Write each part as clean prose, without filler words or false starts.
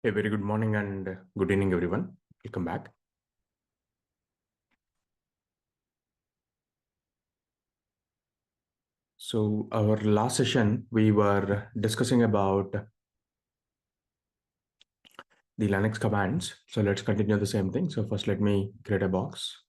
A very good morning and good evening, everyone. Welcome back. So our last session, we were discussing about the Linux commands. So let's continue the same thing. So first, let me create a box.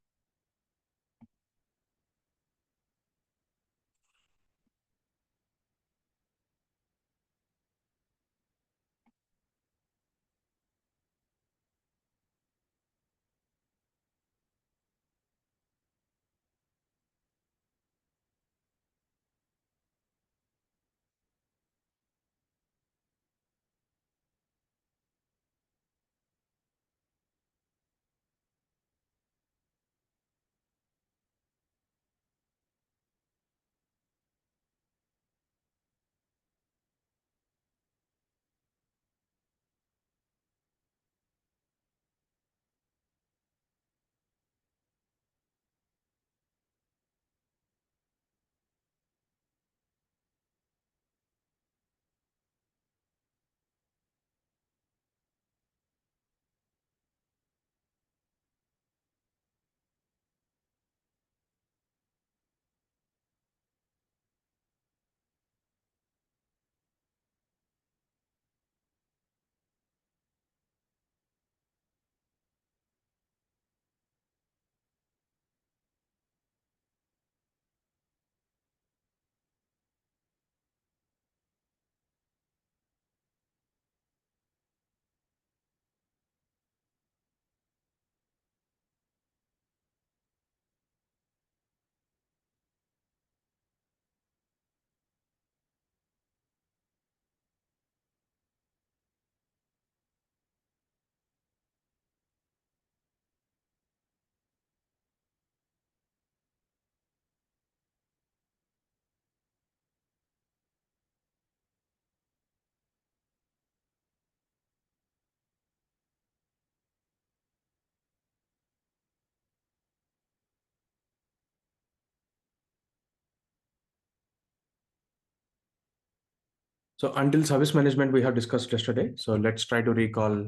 So until service management, we have discussed yesterday. So let's try to recall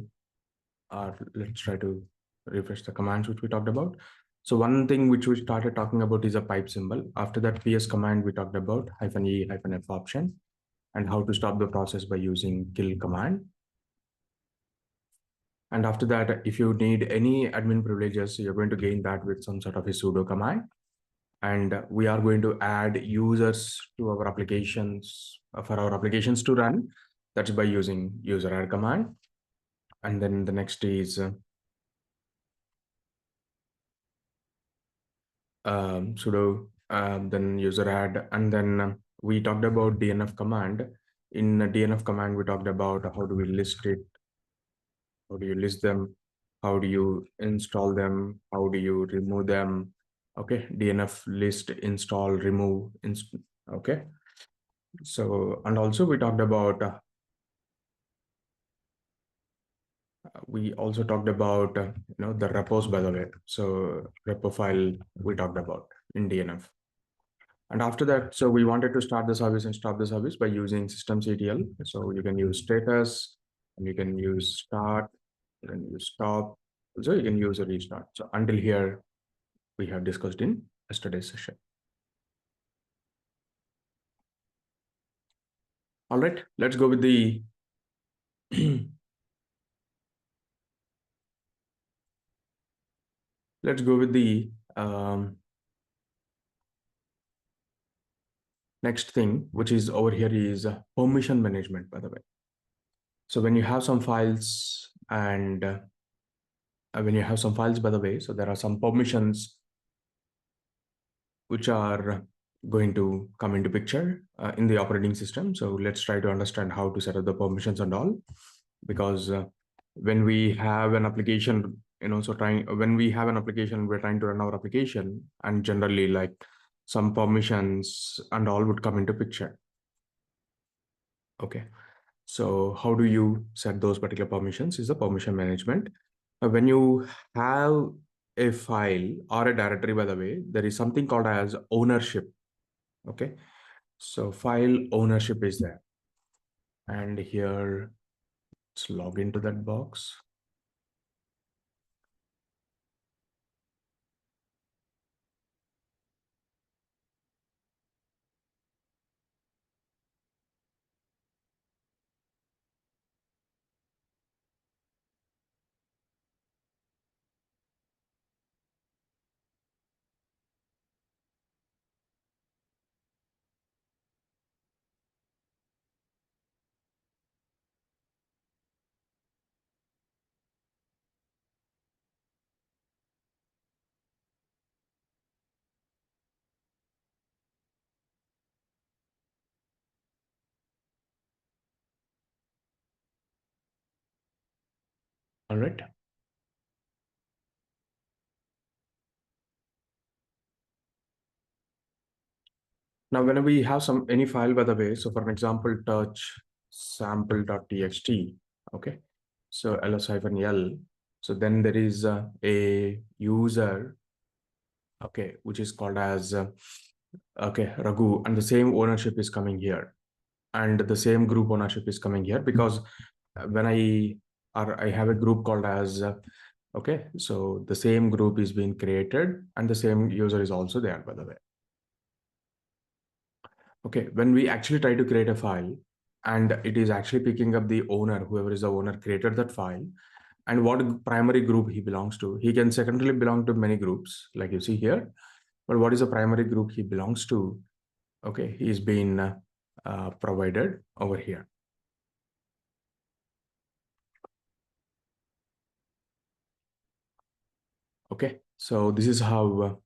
or let's try to refresh the commands which we talked about. So one thing which we started talking about is a pipe symbol. After that PS command, we talked about -E -F option and how to stop the process by using kill command. And after that, if you need any admin privileges, you're going to gain that with some sort of a sudo command. And we are going to add users to our applications for our applications to run. That's by using user add command. And then the next is sudo, then user add. And then we talked about DNF command. In DNF command, we talked about how do we list it, how do you list them, how do you install them, how do you remove them. Okay, DNF list, install, remove, okay. So, and also we talked about we also talked about the repos, by the way. So repo file we talked about in DNF. And after that, so we wanted to start the service and stop the service by using systemctl. So you can use status, and you can use start, you can use stop. Also, you can use a restart. So until here, we have discussed in yesterday's session. All right, let's go with the let's go with the next thing, which is over here is permission management, by the way. So when you have some files and when you have some files, by the way, so there are some permissions which are going to come into picture in the operating system. So let's try to understand how to set up the permissions and all, because when we have an application, when we have an application, we're trying to run our application, and generally like some permissions and all would come into picture. Okay. So how do you set those particular permissions is the permission management. When you have a file or a directory, by the way, there is something called as ownership. Okay. So file ownership is there. And here Let's log into that box. All right. Now, whenever we have any file, by the way, so for an example, touch sample.txt, okay, so ls-l, so then there is a user, okay, which is called as okay, Raghu, and the same ownership is coming here, and the same group ownership is coming here, because when I have a group called as okay, so the same group is being created and the same user is also there, by the way. Okay, when we actually try to create a file and it is actually picking up the owner, whoever is the owner created that file, and what primary group he belongs to. He can secondarily belong to many groups, like you see here, but what is the primary group he belongs to? Okay, he's been provided over here. Okay, so this is how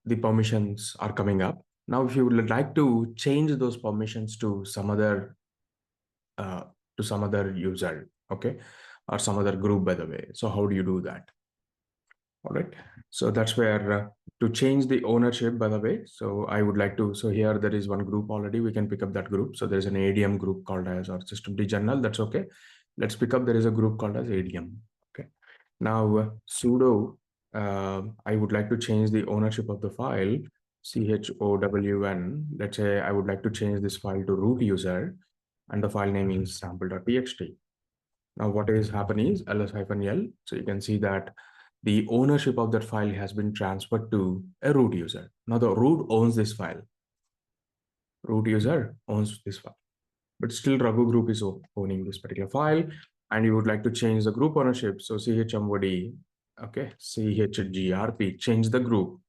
the permissions are coming up. Now, if you would like to change those permissions uh, to some other user, okay, or some other group, by the way. So how do you do that? All right. So that's where to change the ownership, by the way. So I would like to, so here there is one group already. We can pick up that group. So there's an ADM group called as or systemd general. That's okay. Let's pick up, there is a group called as ADM. Okay. Now sudo, I would like to change the ownership of the file, chown. Let's say I would like to change this file to root user and the file name is sample.txt. Now what is happening is ls-l. So you can see that the ownership of that file has been transferred to a root user. Now the root owns this file. Root user owns this file, but still Raghu group is owning this particular file, and you would like to change the group ownership. So chmod, okay, chgrp, change the group,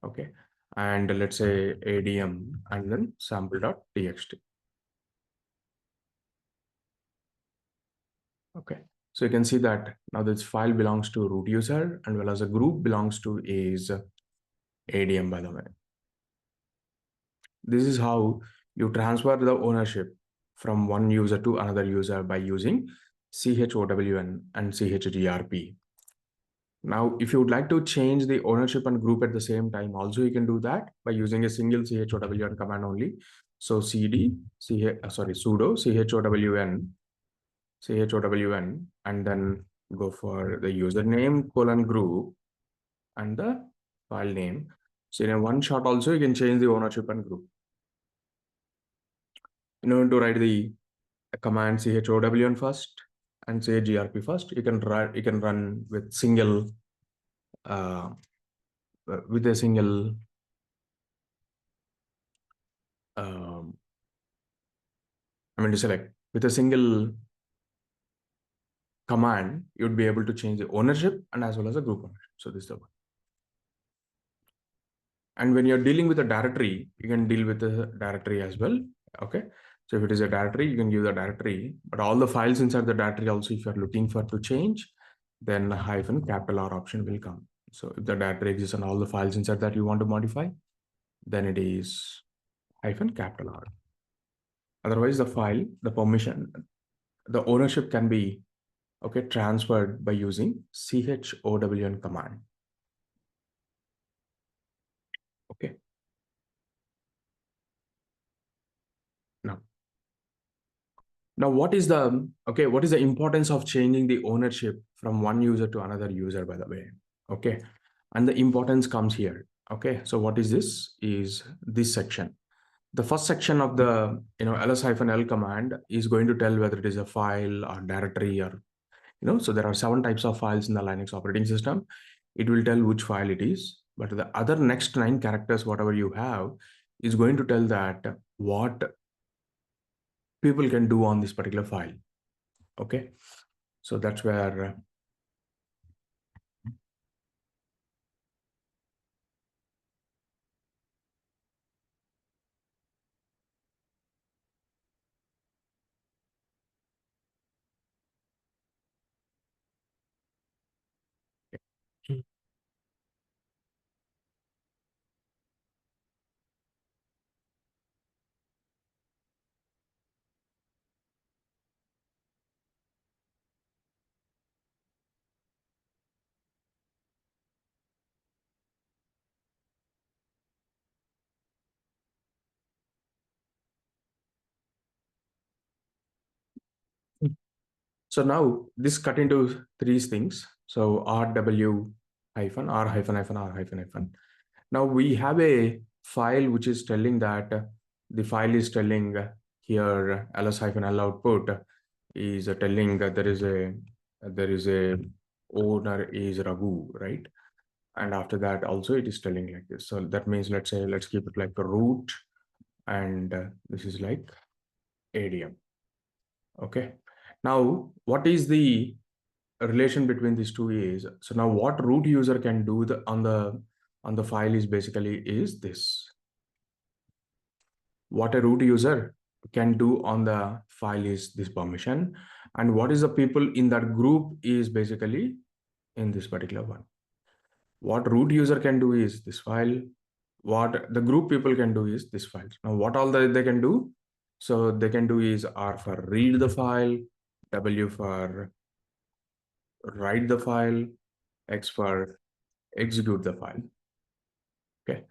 okay, and let's say adm and then sample.txt. Okay, so you can see that now this file belongs to root user and well as a group belongs to is ADM, by the way. This is how you transfer the ownership from one user to another user by using chown and chgrp. Now, if you would like to change the ownership and group at the same time, also you can do that by using a single chown command only. So sudo chown, and then go for the username :group and the file name. So in a one shot also you can change the ownership and group. In order to write the command chown first and grp first, you can run with single uh, with a single to select with a single command, you'd be able to change the ownership and as well as the group ownership. So this is the one. And when you're dealing with a directory, you can deal with the directory as well. Okay. So if it is a directory, you can give the directory, but all the files inside the directory also, if you're looking for to change, then -R option will come. So if the directory exists and all the files inside that you want to modify, then it is -R. Otherwise, the file, the permission, the ownership can be transferred by using chown command. Okay. Now, what is the importance of changing the ownership from one user to another user, by the way? Okay. And the importance comes here. Okay. So what is this? Is this section. the first section of the ls-l command is going to tell whether it is a file or directory or so there are 7 types of files in the Linux operating system. It will tell which file it is, but the other next 9 characters, whatever you have, is going to tell that what people can do on this particular file. Okay, so that's where so now this cut into 3 things. So RW hyphen R hyphen hyphen R hyphen hyphen. Now we have a file which is telling that the file is telling here ls hyphen L output is telling that there is a owner is Raghu, right? And after that also it is telling like this. So that means let's keep it like a root, and this is like ADM. Okay. Now what is the relation between these two is, so now what root user can do on the file is basically is this. What a root user can do on the file is this permission, and what is the people in that group is basically in this particular one. What root user can do is this file. What the group people can do is this file. Now what all they can do? So they can do is R for read the file, W for write the file, X for execute the file. Okay.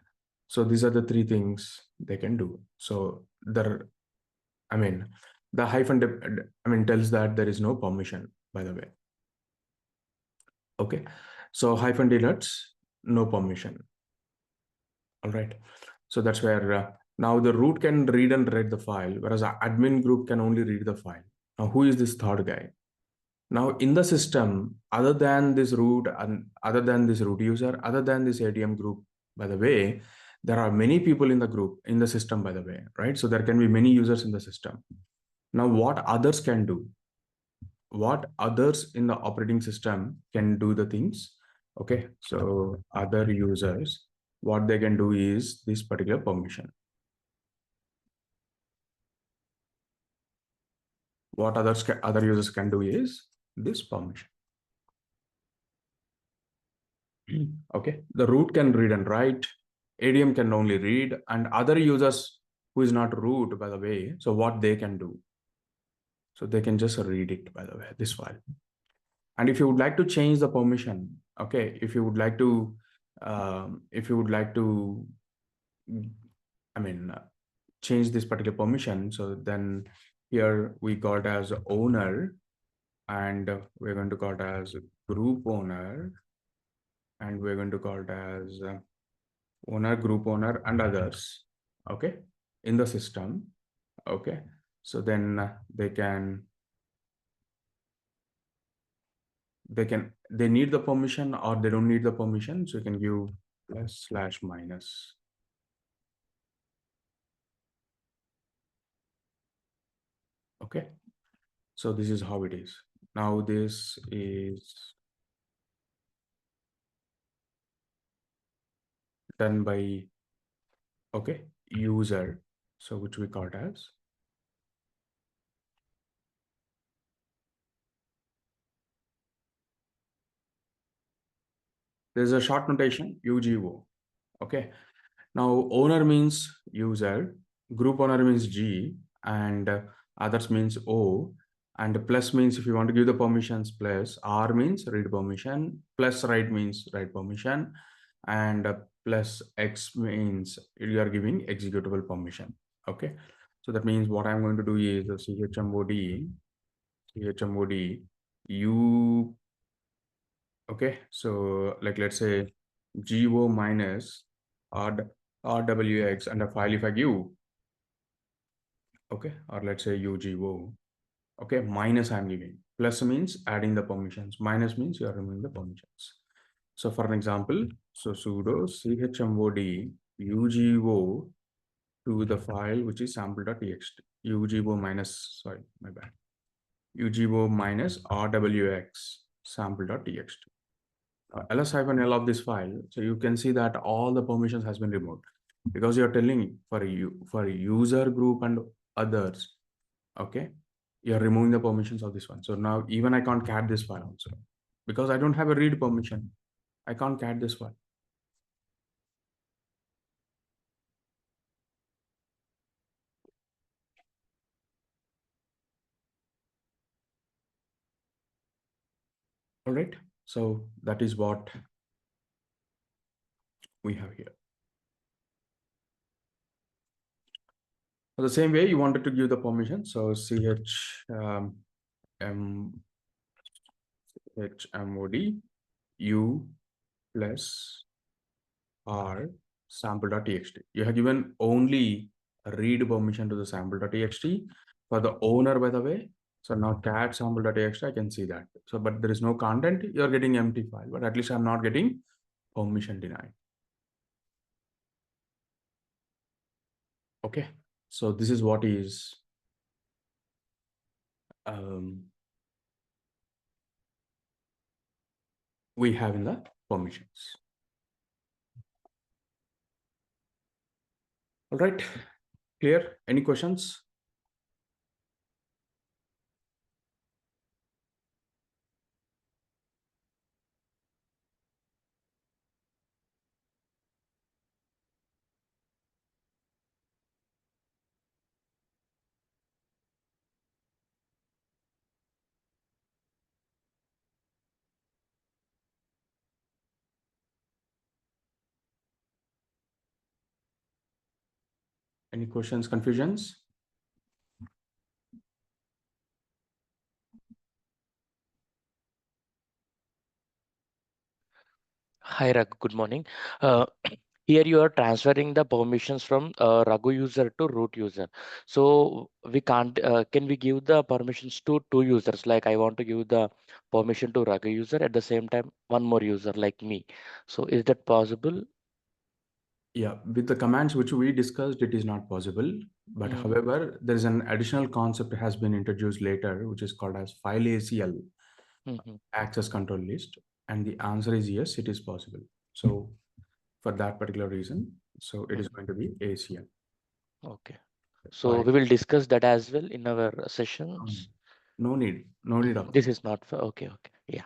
So these are the 3 things they can do. So the hyphen tells that there is no permission, by the way. Okay. So hyphen denotes no permission. All right. So that's where now the root can read and write the file, whereas admin group can only read the file. Now who is this third guy? Now in the system, other than this root and other than this root user, other than this ADM group, by the way, there are many people in the group, in the system, by the way, right? So there can be many users in the system. Now what others can do? What others in the operating system can do the things? Okay, so other users, what they can do is this particular permission. What other users can do is this permission. Okay, the root can read and write, ADM can only read, and other users who is not root, by the way, so what they can do? So they can just read it, by the way, this file. And if you would like to change the permission, okay, if you would like to change this particular permission, so then here we got as owner, and we're going to call it as group owner, and we're going to call it as owner, group owner, and others, okay, in the system. Okay, so then they need the permission or they don't need the permission, so you can give +/-. Okay, so this is how it is. Now this is done by user, so which we call it as there's a short notation UGO. Okay, now owner means user, group owner means G, and others means O, and plus means if you want to give the permissions, plus R means read permission, plus write means write permission, and plus X means you are giving executable permission. Okay, so that means what I'm going to do is chmod u. Okay, so like let's say go minus rwx and a file if I give, Okay, or let's say UGO. Okay, minus I'm giving. Plus means adding the permissions. Minus means you are removing the permissions. So for an example, so sudo chmod ugo to the file which is sample.txt. Ugo minus, sorry, my bad. Ugo minus rwx sample.txt. ls-l of this file. So you can see that all the permissions has been removed because you're telling for you for user group and others. Okay, you're removing the permissions of this one. So now even I can't cat this file also because I don't have a read permission. I can't cat this file. All right. So that is what we have here. The same way you wanted to give the permission. So chmod u plus r sample.txt. You have given only read permission to the sample.txt for the owner, by the way. So now cat sample.txt, I can see that. So, but there is no content, you're getting empty file, but at least I'm not getting permission denied. Okay. So this is what is we have in the permissions. All right. Clear? Any questions? Any questions, confusions? Hi Raghu, good morning. Here you are transferring the permissions from Raghu user to root user. So we can't, can we give the permissions to two users? Like I want to give the permission to Raghu user at the same time, one more user like me. So is that possible? Yeah, with the commands which we discussed, it is not possible. But however, there is an additional concept has been introduced later, which is called as file ACL, access control list. And the answer is yes, it is possible. So for that particular reason, so it is going to be ACL. Okay. So File. we will discuss that as well in our sessions. No need of This is not for, okay, okay. Yeah.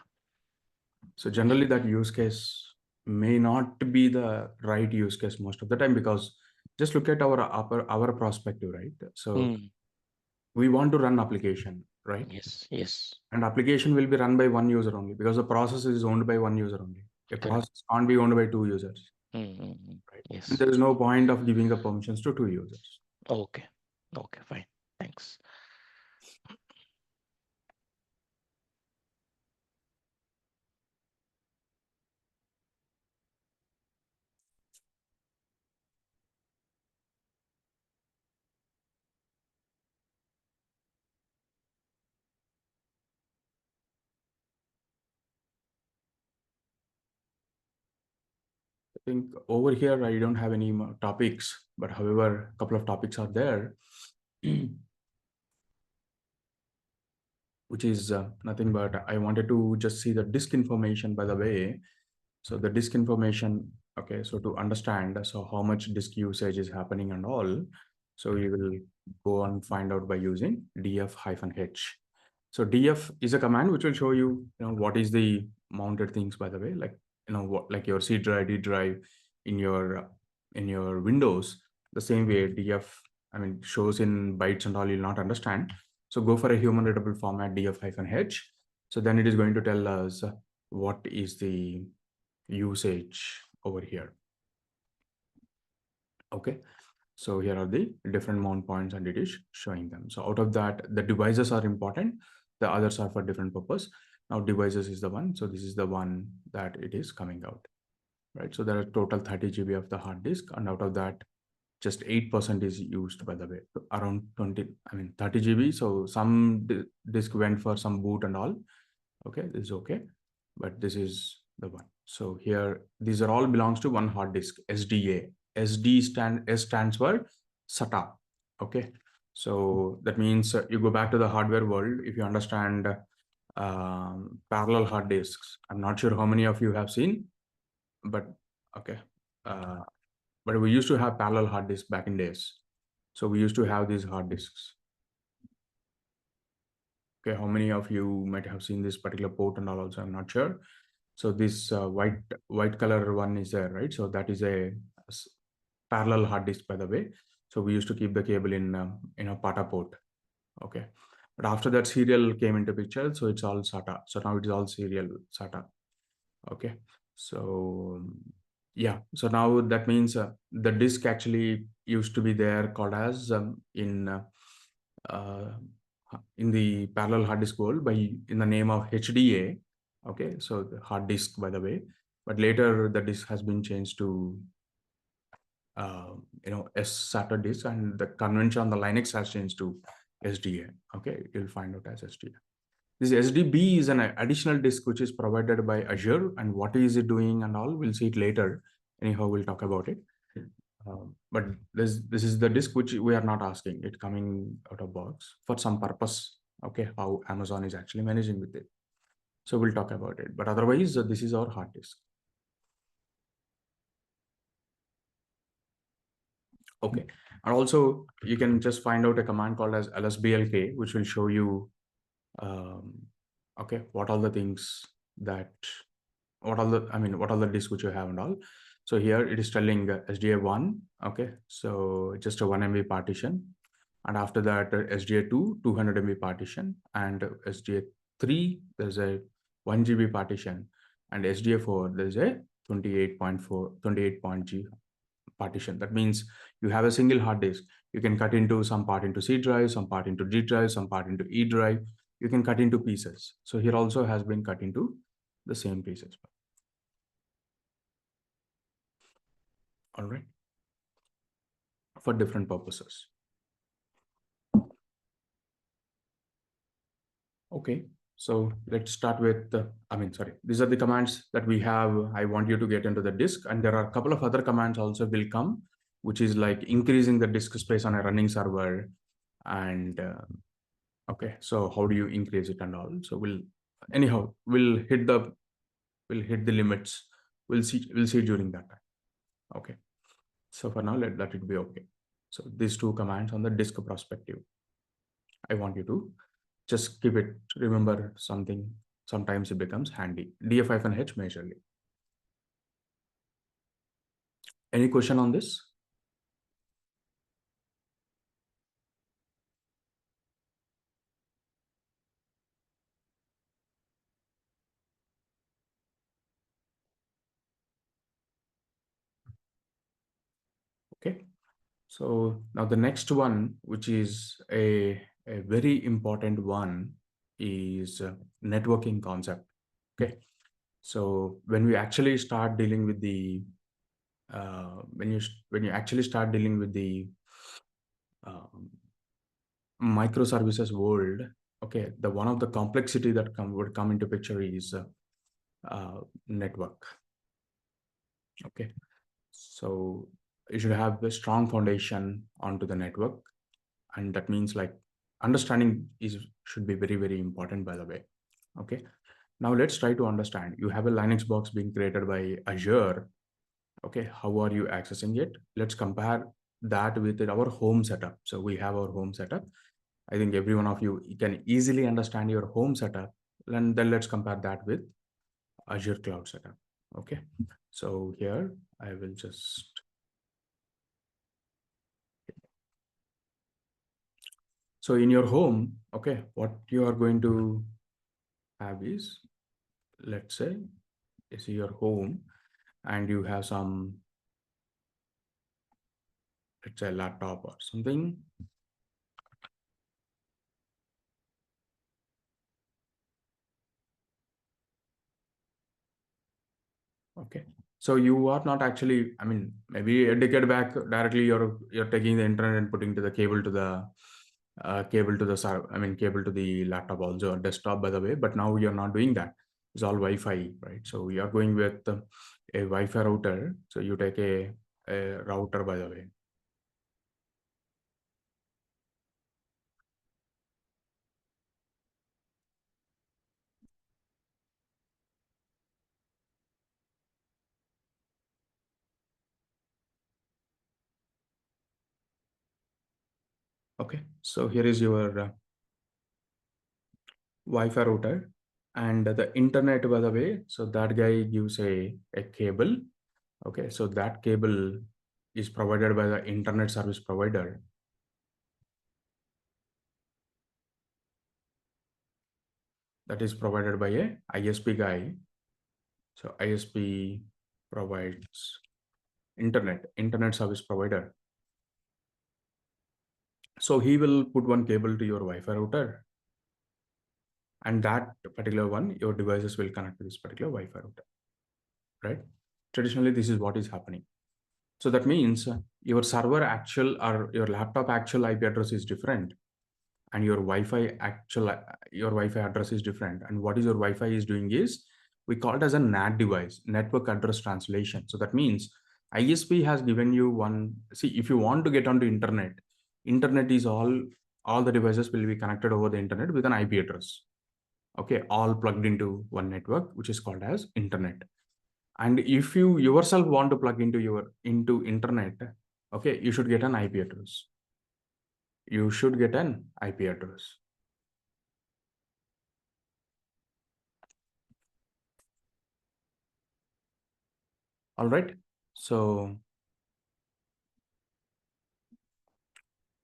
So generally that use case may not be the right use case most of the time because just look at our perspective, right? So we want to run application, right? Yes, yes. And application will be run by one user only because the process is owned by one user only. A Correct. process can't be owned by two users. Right? Yes. And there is no point of giving the permissions to two users. Okay. Okay, fine. Thanks. I think over here I don't have any more topics, but however, a couple of topics are there, which is nothing but I wanted to just see the disk information, by the way. So the disk information, okay, so to understand, so how much disk usage is happening and all, so you will go and find out by using df-h. So df is a command which will show you, what is the mounted things, by the way, like, what, like your C drive, D drive in your Windows, the same way df, I mean, shows in bytes and all, you'll not understand. So go for a human readable format df-h. So then it is going to tell us what is the usage over here. Okay, so here are the different mount points and it is showing them. So out of that, the devices are important, the others are for different purpose. Now devices is the one, so this is the one that it is coming out, right? So there are total 30 GB of the hard disk, and out of that just 8% is used, by the way, around 30 GB. So some disk went for some boot and all. Okay, this is okay, but this is the one. So here, these are all belongs to one hard disk, SDA. S stands for SATA. Okay, so that means you go back to the hardware world. If you understand parallel hard disks, I'm not sure how many of you have seen, but okay. Uh, but we used to have parallel hard disks back in days. So we used to have these hard disks. Okay, how many of you might have seen this particular port and all also, I'm not sure. So this white color one is there, right? So that is a parallel hard disk, by the way. So we used to keep the cable in a PATA port. Okay, but after that serial came into picture, so it's all SATA. So now it is all serial SATA. Okay, so yeah, so now that means the disk actually used to be there called as uh, in the parallel hard disk world by in the name of HDA. Okay, so the hard disk, by the way, but later the disk has been changed to SATA disk, and the convention on the Linux has changed to SDA. Okay, you'll find out as SDA. This SDB is an additional disk which is provided by Azure, and what is it doing and all, we'll see it later. Anyhow, we'll talk about it. But this is the disk which we are not asking it coming out of box for some purpose. Okay, how Amazon is actually managing with it. So we'll talk about it. But otherwise, this is our hard disk. Okay, and also you can just find out a command called as lsblk, which will show you okay, what are the things that what are the what are the disks which you have and all. So here it is telling SDA1. Okay, so just a 1 MB partition, and after that SDA2 200 MB partition, and SDA3 there's a 1 GB partition, and SDA4 there's a 28.G partition. That means you have a single hard disk. You can cut into some part into C drive, some part into D drive, some part into E drive. You can cut into pieces. So here also has been cut into the same pieces. All right, for different purposes. Okay, so let's start with sorry, these are the commands that we have. I want you to get into the disk, and there are a couple of other commands also will come, which is like increasing the disk space on a running server. And okay, so how do you increase it and all? So we'll hit the limits. We'll see during that time. Okay, so for now let it be. Okay, so these two commands on the disk perspective, I want you to just keep it, remember something. Sometimes it becomes handy. df-h majorly. Any question on this? Okay, so now the next one, which is a very important one, is networking concept. Okay, so when we actually start dealing with the when you actually start dealing with the um, microservices world, okay, the one of the complexity that would come into picture is network. Okay, so you should have a strong foundation onto the network, and that means like understanding should be very, very important, by the way. Okay, now let's try to understand. You have a Linux box being created by Azure. Okay, how are you accessing it? Let's compare that with our home setup. So we have our home setup. I think every one of you can easily understand your home setup, and then let's compare that with Azure cloud setup. Okay, so here I will just, so in your home, okay, what you are going to have is, let's say, is your home, and you have some, let's say, laptop or something. Okay, So you are not actually, I mean, maybe a decade back, directly you're taking the internet and putting to the cable to the cable to the laptop also, or desktop, by the way. But now you're not doing that. It's all Wi-Fi, right? So we are going with a Wi-Fi router. So you take a router, by the way. Okay, so here is your Wi-Fi router, and the internet, by the way. So that guy gives a cable. Okay, so that cable is provided by the internet service provider. That is provided by a ISP guy. So ISP provides internet service provider. So he will put one cable to your Wi-Fi router, and that particular one, your devices will connect to this particular Wi-Fi router, right? Traditionally, this is what is happening. So that means your server actual or your laptop actual IP address is different, and your Wi-Fi address is different. And what is your Wi-Fi is doing is, we call it as a NAT device, network address translation. So that means ISP has given you one. See, if you want to get onto internet is all the devices will be connected over the internet with an IP address. Okay, all plugged into one network, which is called as internet. And if you yourself want to plug into internet, okay, you should get an IP address. You should get an IP address. All right. So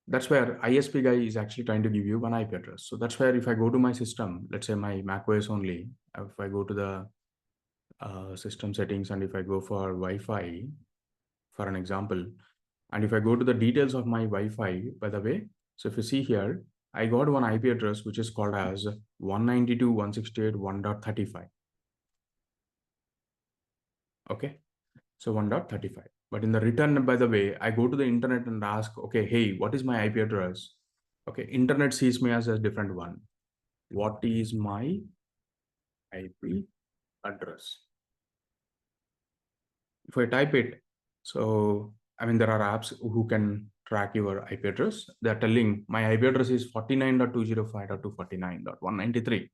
that's where ISP guy is actually trying to give you one IP address. So that's where if I go to my system, let's say my macOS only, if I go to the system settings, and if I go for Wi-Fi, for an example, and if I go to the details of my Wi-Fi, by the way, so if you see here, I got one IP address which is called as 192.168.1.35. Okay, so 1.35. But in the return, by the way, I go to the internet and ask, okay, hey, what is my IP address? Okay, internet sees me as a different one. What is my IP address? If I type it, so I mean, there are apps who can track your IP address. They're telling my IP address is 49.205.249.193.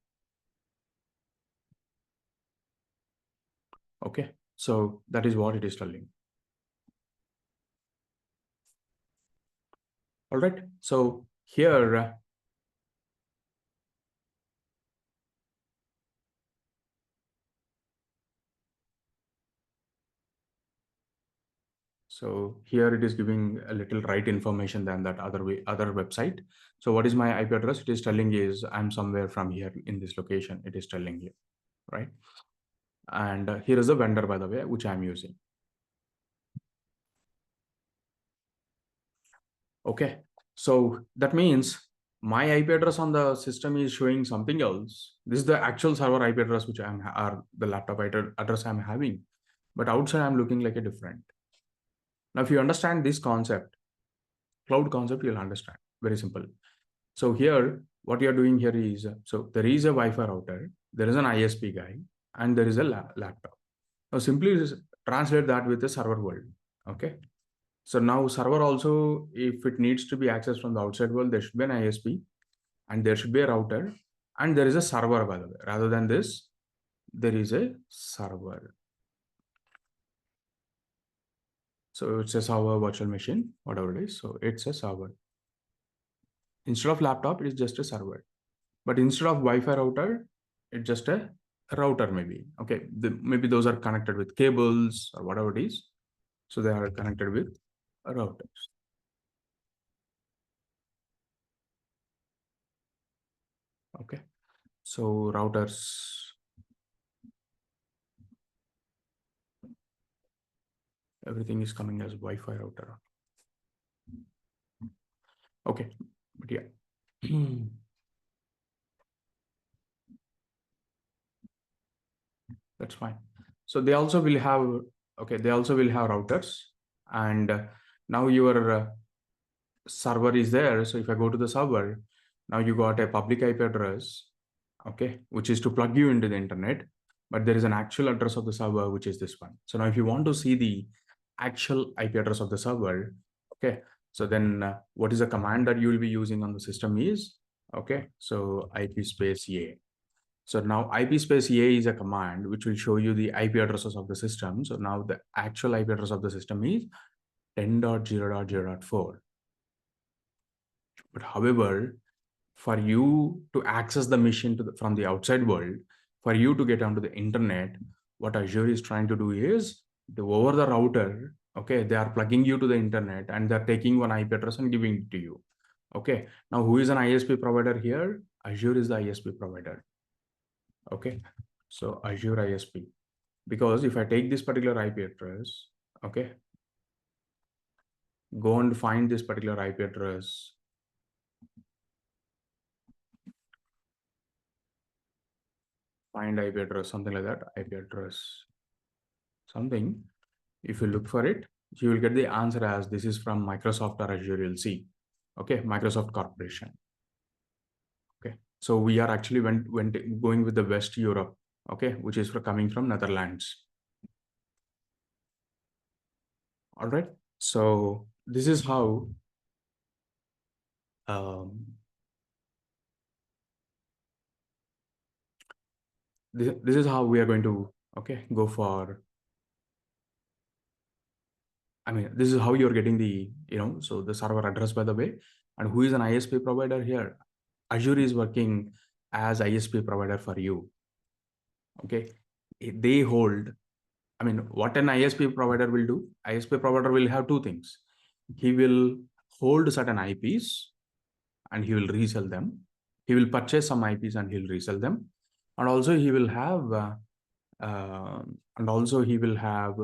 Okay, so that is what it is telling. All right, so here, so here it is giving a little right information than that other website. So what is my IP address? It is telling is I'm somewhere from here in this location. It is telling you, right? And here is the vendor, by the way, which I'm using. Okay, so that means my IP address on the system is showing something else. This is the actual server IP address which or the laptop address I'm having, but outside I'm looking like a different. Now, if you understand this concept, cloud concept, you'll understand. Very simple. So here, what you're doing here is, so there is a Wi-Fi router, there is an ISP guy, and there is a laptop. Now, simply just translate that with the server world. Okay. So now server also, if it needs to be accessed from the outside world, there should be an ISP, and there should be a router, and there is a server, by the way. Rather than this, there is a server. So it's a server virtual machine, whatever it is. So it's a server. Instead of laptop, it is just a server. But instead of Wi-Fi router, it's just a router maybe. Okay, maybe those are connected with cables or whatever it is. So they are connected with routers. Okay, so routers. Everything is coming as Wi-Fi router. Okay, but yeah. That's fine. So they also will have Okay, they also will have routers, and now your server is there. So if I go to the server, now you got a public IP address, okay, which is to plug you into the internet, but there is an actual address of the server, which is this one. So now if you want to see the actual IP address of the server, okay, so then what is the command that you will be using on the system is, okay, so IP space A. So now IP space A is a command which will show you the IP addresses of the system. So now the actual IP address of the system is 10.0.0.4. But however, for you to access the machine from the outside world, for you to get onto the internet, what Azure is trying to do is over the router, okay, they are plugging you to the internet and they're taking one IP address and giving it to you. Okay, now who is an ISP provider here? Azure is the ISP provider. Okay, so Azure ISP. Because if I take this particular IP address, okay, go and find this particular IP address. Find IP address, something like that, IP address, something. If you look for it, you will get the answer as this is from Microsoft or Azure, you'll see. Okay, Microsoft Corporation. Okay, so we are actually going with the West Europe, okay, which is coming from Netherlands. All right, so this is how this is how we are going to, okay, go for, I mean, this is how you're getting the, so the server address, by the way, and who is an ISP provider here? Azure is working as ISP provider for you. Okay, they hold, I mean, what an ISP provider will do? ISP provider will have two things. He will hold certain IPs and he will resell them. He will purchase some IPs and he'll resell them. And also he will have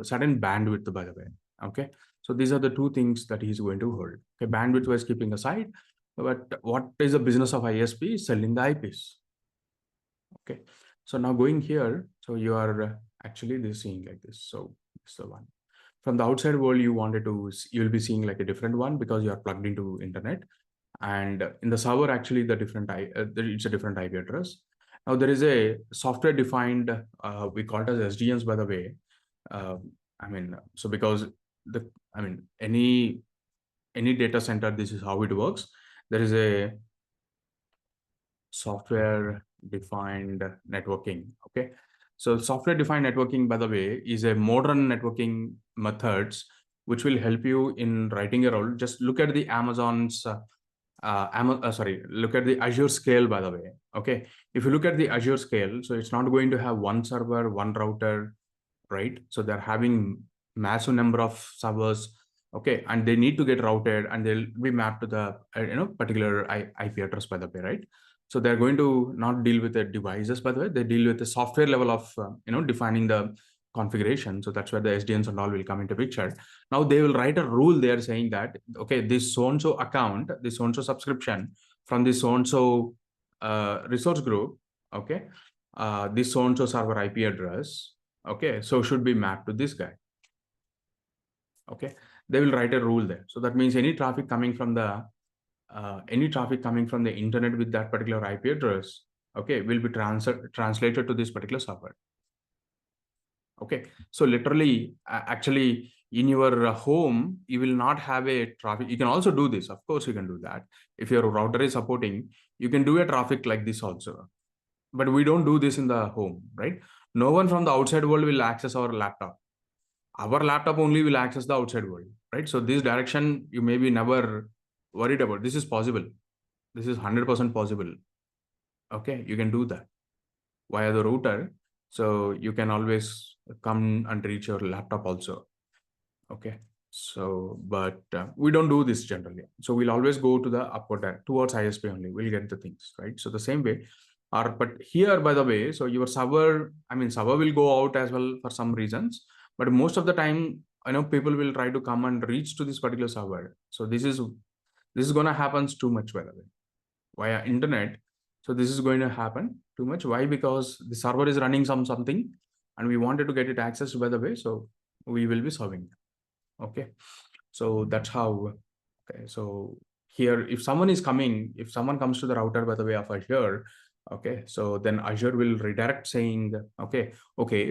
certain bandwidth, by the way. Okay, so these are the two things that he's going to hold. Okay, bandwidth was keeping aside, but what is the business of ISP? Selling the IPs. Okay, so now going here, so you are actually this seeing like this. So it's the one from the outside world you'll be seeing like a different one because you are plugged into internet, and in the server actually it's a different IP address. Now there is a software defined, we call it as SDNs, by the way. I mean, so because any data center, this is how it works. There is a software defined networking. Okay, so software defined networking, by the way, is a modern networking methods which will help you in writing a role. Just look at the Amazon's look at the Azure scale, by the way. Okay, if you look at the Azure scale, so it's not going to have one server, one router, right? So they're having massive number of servers, okay, and they need to get routed and they'll be mapped to the particular IP address, by the way, right? So they're going to not deal with the devices, by the way, they deal with the software level of defining the configuration. So that's where the SDNs and all will come into picture. Now they will write a rule there saying that, okay, this so and so account, this so and so subscription from this so and so resource group, okay, this so and so server IP address, okay, so should be mapped to this guy. Okay, they will write a rule there. So that means any traffic coming from the internet with that particular IP address, okay, will be translated to this particular server. Okay, so literally, actually, in your home, you will not have a traffic. You can also do this. Of course, you can do that. If your router is supporting, you can do a traffic like this also. But we don't do this in the home, right? No one from the outside world will access our laptop. Our laptop only will access the outside world, right? So this direction, you may be never worried about. This is possible. This is 100% possible. Okay, you can do that via the router. So you can always come and reach your laptop also. Okay, so but we don't do this generally. So we'll always go to the upward towards ISP only. We'll get the things, right? So the same way, but here, by the way, so your server, server will go out as well for some reasons, but most of the time, I know people will try to come and reach to this particular server. So this is going to happen too much, by the way, via internet. So this is going to happen too much. Why? Because the server is running something and we wanted to get it accessed, by the way. So we will be serving them. Okay, so that's how. Okay, so here, if someone comes to the router by the way of Azure, okay, so then Azure will redirect saying, okay,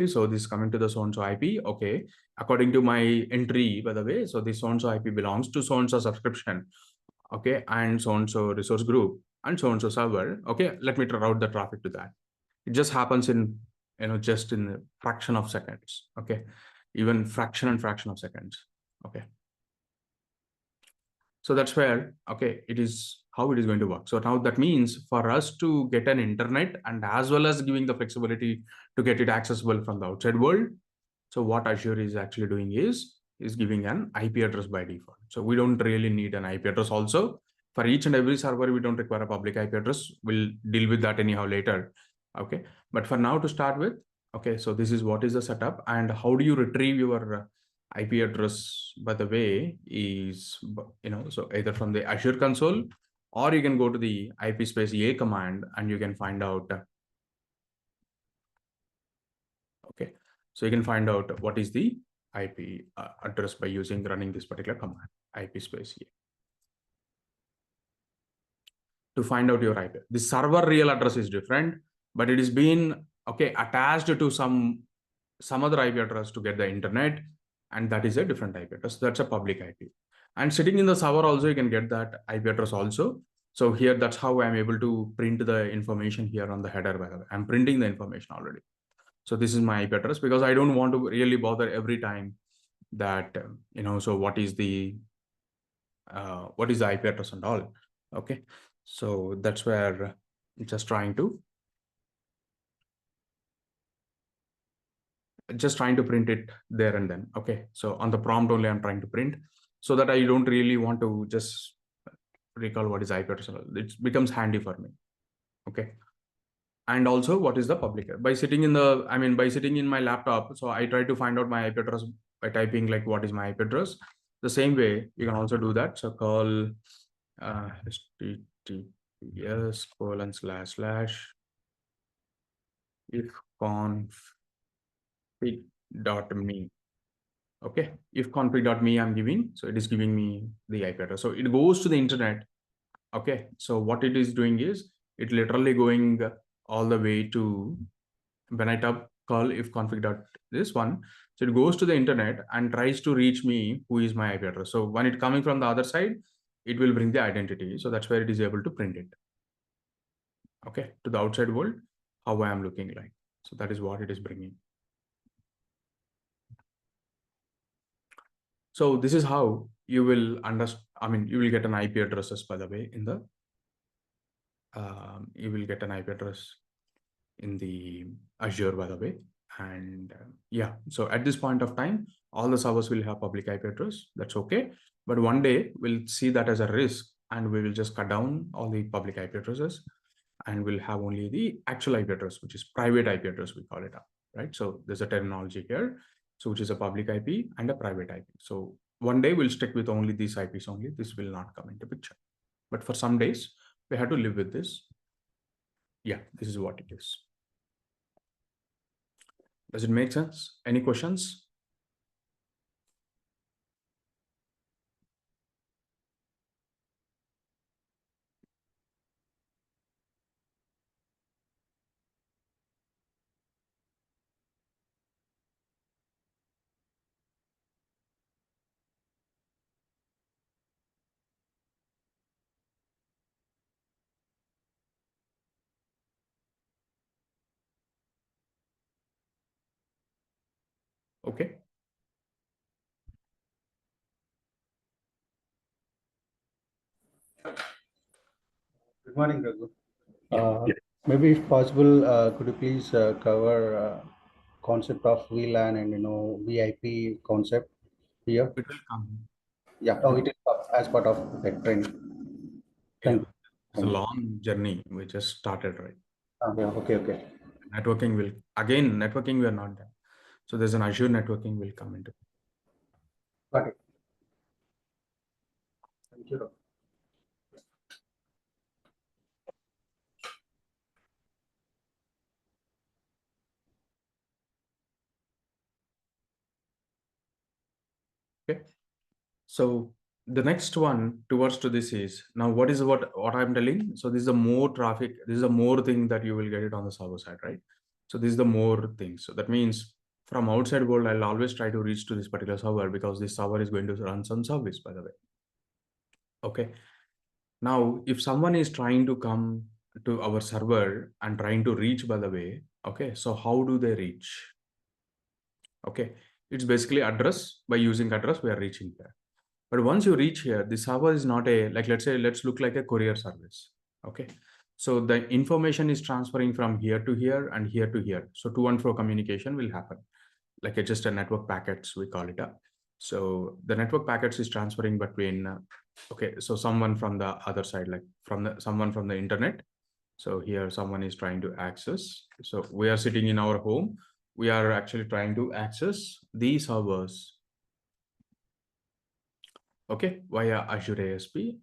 so this is coming to the so and so IP. Okay, according to my entry, by the way, so this so and so IP belongs to so and so subscription. Okay, and so and so resource group and so and so server. Okay, let me route the traffic to that. It just happens in, just in a fraction of seconds. Okay, even fraction of seconds. Okay, so that's where, okay, it is how it is going to work. So now that means for us to get an internet and as well as giving the flexibility to get it accessible from the outside world, so what Azure is actually doing is giving an IP address by default. So we don't really need an IP address also. For each and every server, we don't require a public IP address. We'll deal with that anyhow later. Okay. But for now to start with, okay, so this is what is the setup and how do you retrieve your IP address, by the way, is, so either from the Azure console or you can go to the IP space A command and you can find out, okay, so you can find out what is the IP address by running this particular command, IP space here. To find out your IP, the server real address is different, but it is been, okay, attached to some other IP address to get the internet, and that is a different IP address. That's a public IP. And sitting in the server also, you can get that IP address also. So here, that's how I'm able to print the information here on the header. By the way, I'm printing the information already. So this is my IP address because I don't want to really bother every time that, so what is the IP address and all. Okay, so that's where just trying to print it there and then. Okay, so on the prompt only I'm trying to print so that I don't really want to just recall what is IP address. It becomes handy for me. Okay, and also what is the public by sitting in my laptop. So I try to find out my IP address by typing like what is my IP address. The same way you can also do that. So call https / if config.me. Okay, if config.me I'm giving, so it is giving me the IP address. So it goes to the internet. Okay, so what it is doing is it literally going all the way to, when I type call if config. This one, so it goes to the internet and tries to reach me who is my IP address. So when it coming from the other side, it will bring the identity. So that's where it is able to print it. Okay, to the outside world, how I am looking like. So that is what it is bringing. So this is how you will understand. You will get an IP addresses, by the way, in the you will get an IP address in the Azure, by the way. And yeah, so at this point of time, all the servers will have public IP address. That's okay. But one day we'll see that as a risk and we will just cut down all the public IP addresses and we'll have only the actual IP address, which is private IP address, we call it up, right? So there's a terminology here, so which is a public IP and a private IP. So one day we'll stick with only these IPs only. This will not come into picture. But for some days, we have to live with this. Yeah, this is what it is. Does it make sense? Any questions? Okay. Good morning, Raghu. Maybe if possible, could you please cover concept of VLAN and VIP concept here? It will come. Yeah. Oh, it is as part of the training. Yeah, Thank you. it's a Thank you. long journey. We just started, right? Yeah. Okay. Okay. Networking we are not done. So there's an Azure networking will come into. Got it. Thank you, Raghu. Okay. So the next one towards to this is now what I'm telling. So this is the more traffic. This is the more thing that you will get it on the server side, right? So this is the more things. So that means from outside world, I'll always try to reach to this particular server because this server is going to run some service, by the way. Okay. Now, if someone is trying to come to our server and trying to reach, by the way, okay, so how do they reach? Okay, it's basically address. By using address, we are reaching there. But once you reach here, the server is not a, like, let's look like a courier service. Okay. So the information is transferring from here to here and here to here. So to and fro communication will happen. Like just a network packets, we call it up. So the network packets is transferring between, okay, so someone from the other side, like someone from the internet. So here someone is trying to access. So we are sitting in our home. We are actually trying to access these servers. Okay, via Azure ISP.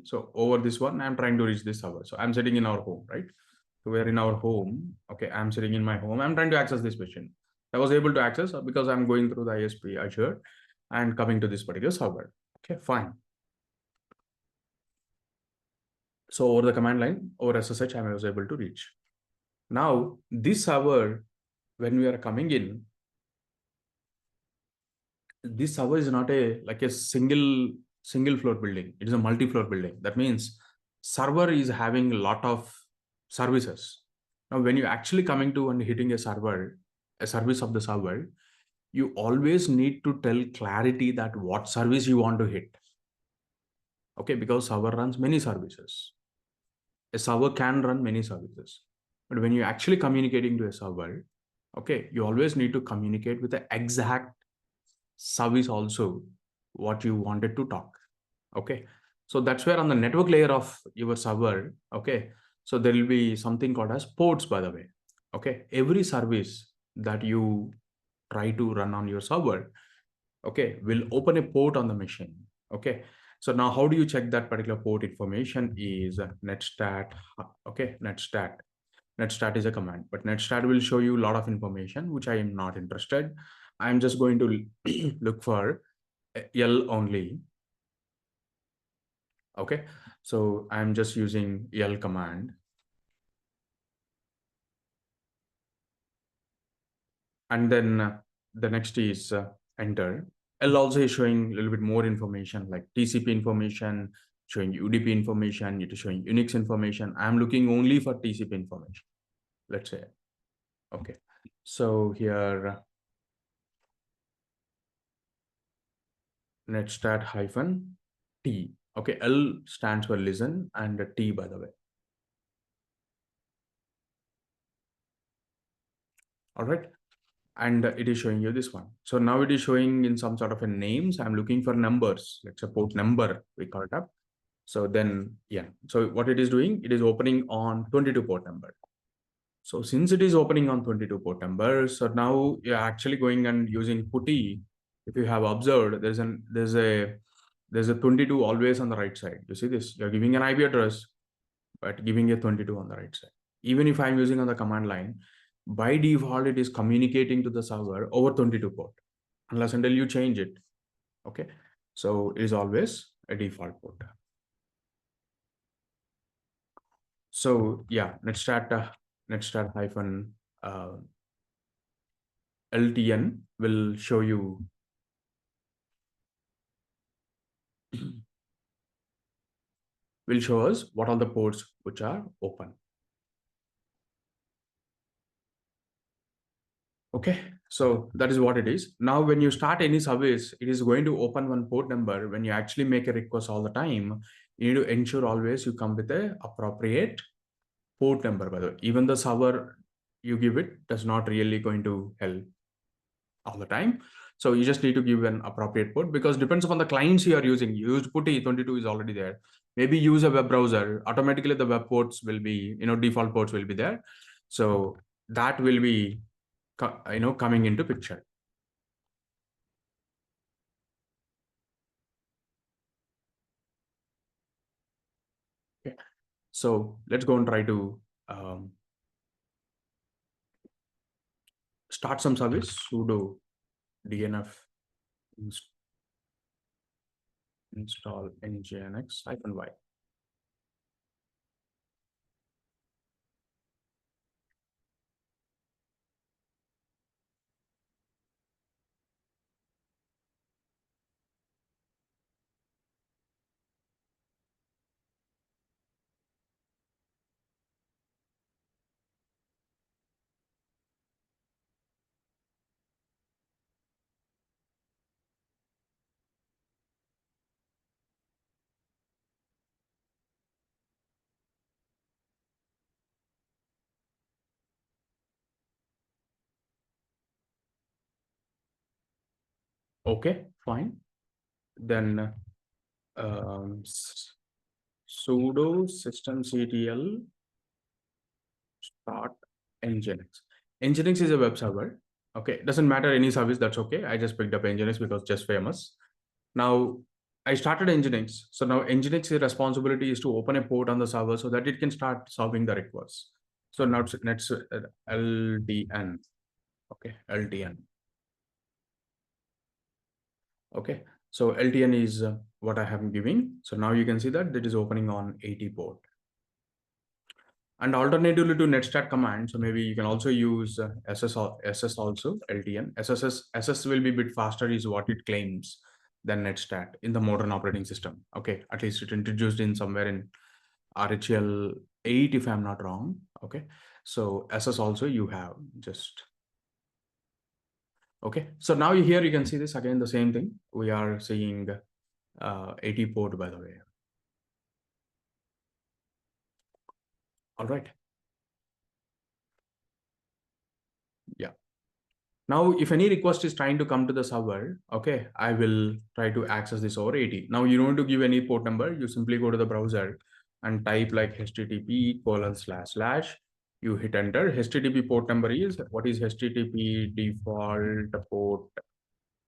So over this one, I'm trying to reach this server. So I'm sitting in our home, right? So we're in our home. Okay, I'm sitting in my home. I'm trying to access this machine. I was able to access because I'm going through the ISP Azure and coming to this particular server. Okay, fine. So over the command line, over SSH, I was able to reach. Now, this server, when we are coming in, this server is not like a single floor building. It is a multi-floor building. That means server is having a lot of services. Now, when you're actually coming to and hitting a service of the server, you always need to tell clarity that what service you want to hit. Okay, because server runs many services. A server can run many services. But when you're actually communicating to a server, okay, you always need to communicate with the exact service also what you wanted to talk. Okay, so that's where on the network layer of your server, okay, so there will be something called as ports, by the way. Okay, every service that you try to run on your server, okay, will open a port on the machine. Okay, so now how do you check that particular port information is netstat. Okay, netstat is a command, but netstat will show you a lot of information which I am not interested. I'm just going to look for L only. Okay, so I'm just using L command. And then the next is enter. L also is showing a little bit more information like TCP information, showing UDP information, it is showing Unix information. I'm looking only for TCP information, let's say. Okay, so here netstat -t. Okay, L stands for listen and T, by the way. All right. And it is showing you this one. So now it is showing in some sort of a names. I'm looking for numbers, let's say port number, we call it up. So then, yeah. So what it is doing, it is opening on 22 port number. So since it is opening on 22 port number, so now you're actually going and using putty. If you have observed, there's a 22 always on the right side. You see this, you're giving an IP address, but giving a 22 on the right side. Even if I'm using on the command line, by default, it is communicating to the server over 22 port, unless until you change it. Okay, so it is always a default port. So yeah, netstat hyphen LTN will show you will show us what are the ports which are open. Okay, so that is what it is. Now, when you start any service, it is going to open one port number. When you actually make a request all the time, you need to ensure always you come with a appropriate port number. By the way, even the server you give it does not really going to help all the time. So you just need to give an appropriate port because depends upon the clients you are using. Used putty 22 is already there. Maybe use a web browser. Automatically the web ports will be, default ports will be there. So that will be, coming into picture. Okay. So let's go and try to start some service, sudo DNF install nginx-y. Okay, fine. Then sudo systemctl start nginx. Nginx is a web server. Okay, doesn't matter any service, that's okay. I just picked up nginx because just famous. Now I started nginx. So now nginx's responsibility is to open a port on the server so that it can start solving the requests. So now let's LDN. Okay, LDN. Okay, so LTN is what I am giving. So now you can see that it is opening on 80 port. And alternatively to netstat command, so maybe you can also use SS also, LTN. SS will be a bit faster is what it claims than netstat in the modern operating system. Okay, at least it introduced in somewhere in RHEL 8 if I'm not wrong. Okay, so SS also you have just. Okay, so now here you can see this again, the same thing. We are seeing 80 port, by the way. All right. Yeah. Now, if any request is trying to come to the server, okay, I will try to access this over 80. Now, you don't need to give any port number. You simply go to the browser and type like http:// you hit enter. HTTP port number is, what is HTTP default port?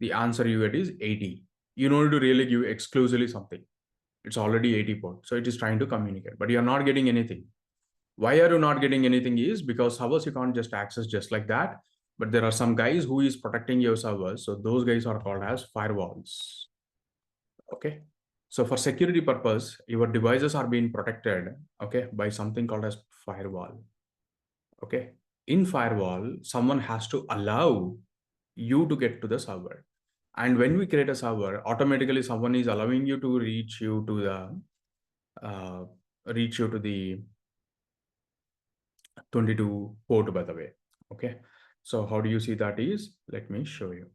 The answer you get is 80. You don't need to really give exclusively something. It's already 80 port. So it is trying to communicate, but you're not getting anything. Why are you not getting anything is because servers you can't just access just like that, but there are some guys who is protecting your servers. So those guys are called as firewalls. Okay. So for security purpose, your devices are being protected, okay, by something called as firewall. Okay. In firewall, someone has to allow you to get to the server. And when we create a server, automatically someone is allowing you to reach you to the 22 port, by the way. Okay, so how do you see that is, let me show you.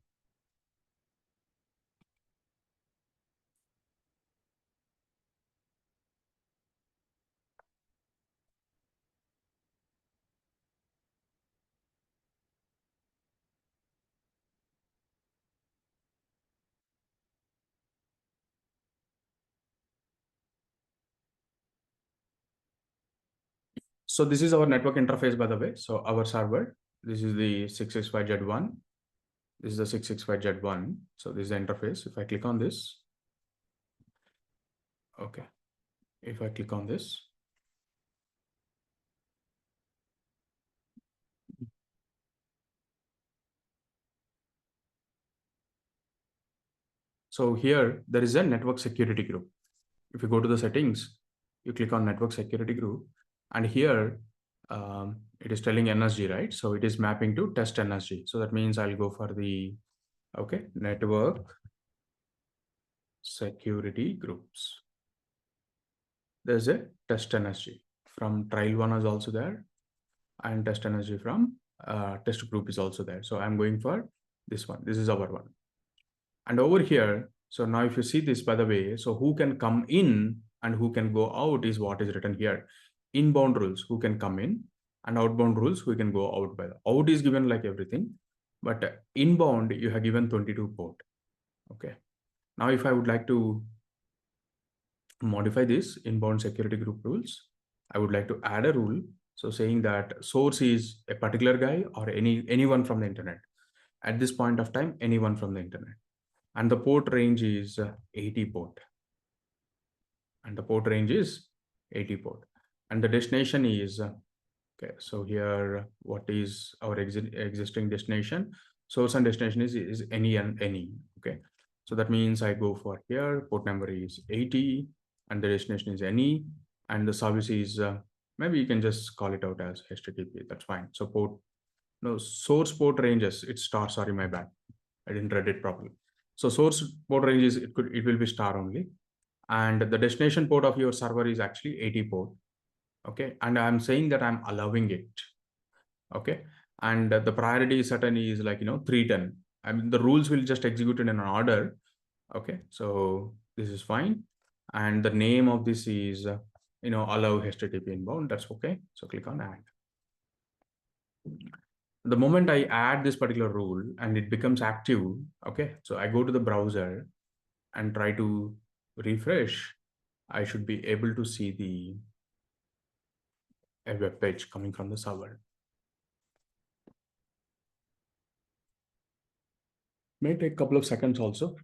So this is our network interface, by the way. So our server, this is the 665Z1. This is the 665Z1. So this is the interface. If I click on this, okay. If I click on this, so here there is a network security group. If you go to the settings, you click on network security group, and here it is telling NSG, right? So it is mapping to test NSG. So that means I'll go for the, okay, network security groups. There's a test NSG from trial one is also there, and test NSG from test group is also there. So I'm going for this one. This is our one. And over here, so now if you see this, by the way, so who can come in and who can go out is what is written here. Inbound rules, who can come in, and outbound rules, who can go out. By the out is given like everything, but inbound you have given 22 port. Okay. Now if I would like to modify this inbound security group rules, I would like to add a rule. So saying that source is a particular guy or anyone from the internet. At this point of time, anyone from the internet. And the port range is 80 port. And the port range is 80 port. And the destination is, okay, so here, what is our existing destination? Source and destination is any and any, okay? So that means I go for here, port number is 80 and the destination is any, and the service is, maybe you can just call it out as HTTP, that's fine. So port, no, source port ranges, it's star, sorry, my bad. I didn't read it properly. So source port range is, it will be star only. And the destination port of your server is actually 80 port. Okay. And I'm saying that I'm allowing it. Okay. And the priority certain is like, 310. I mean, the rules will just execute in an order. Okay. So this is fine. And the name of this is, allow HTTP inbound. That's okay. So click on add. The moment I add this particular rule and it becomes active, okay, so I go to the browser and try to refresh, I should be able to see a web page coming from the server. May take a couple of seconds also.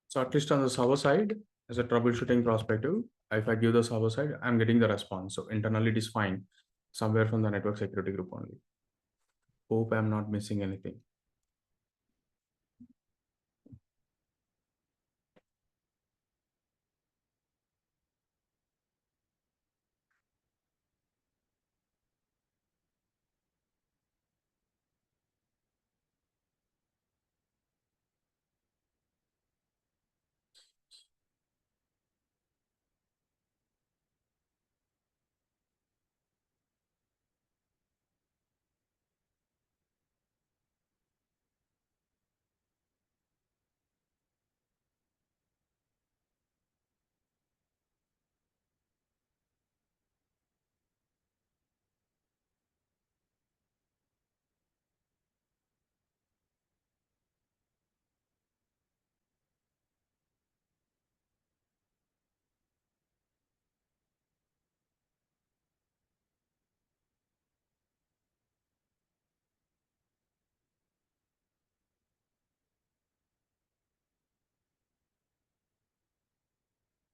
So at least on the server side, as a troubleshooting perspective, if I give the server side, I'm getting the response. So internally it is fine, somewhere from the network security group only. Hope I'm not missing anything.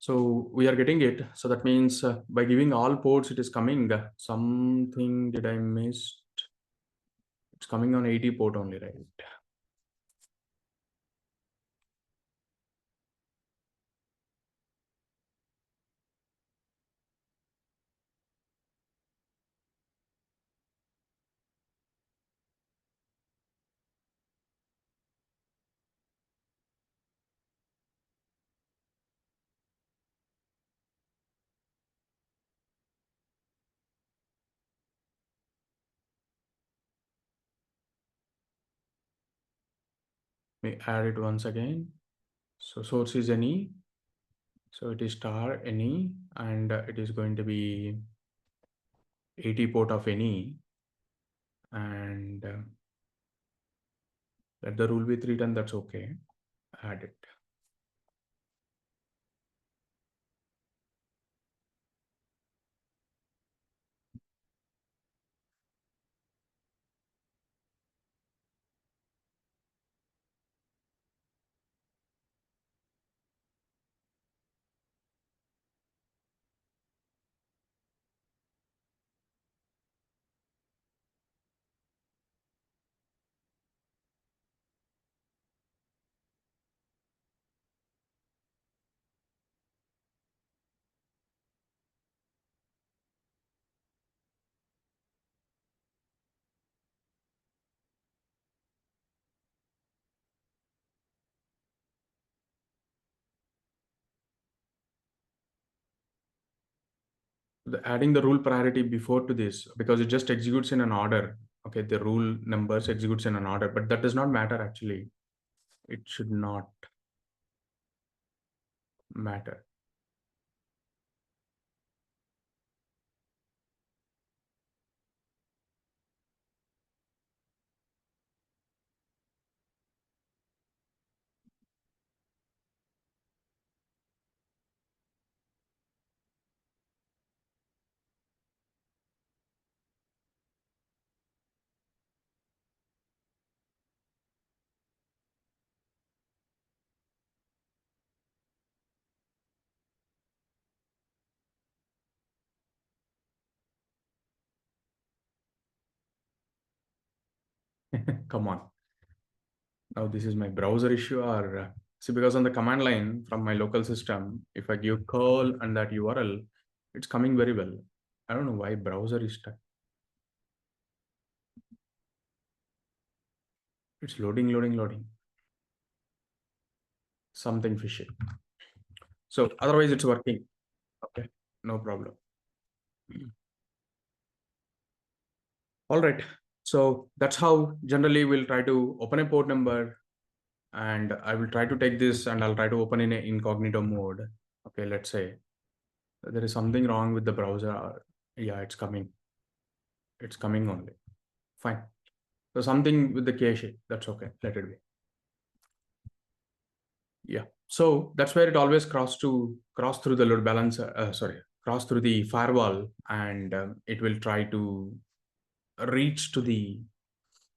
So we are getting it. So that means by giving all ports, it is coming. Something did I miss? It's coming on 80 port only, right? May add it once again. So source is any. So it is star any, and it is going to be 80 port of any, and let the rule be 310. That's okay. Add it. adding the rule priority before to this, because it just executes in an order. Okay, the rule numbers executes in an order, but that does not matter actually. It should not matter. Come on. Now this is my browser issue, or see, because on the command line from my local system, if I give curl and that URL, it's coming very well. I don't know why browser is stuck. It's loading. Something fishy. So otherwise it's working. Okay, no problem. All right. So that's how generally we'll try to open a port number, and I will try to take this and I'll try to open in an incognito mode. Okay, let's say there is something wrong with the browser. Yeah, it's coming. It's coming only. Fine. So something with the cache, that's okay. Let it be. Yeah. So that's where it always cross through the load balancer. Cross through the firewall, and it will try to reach to the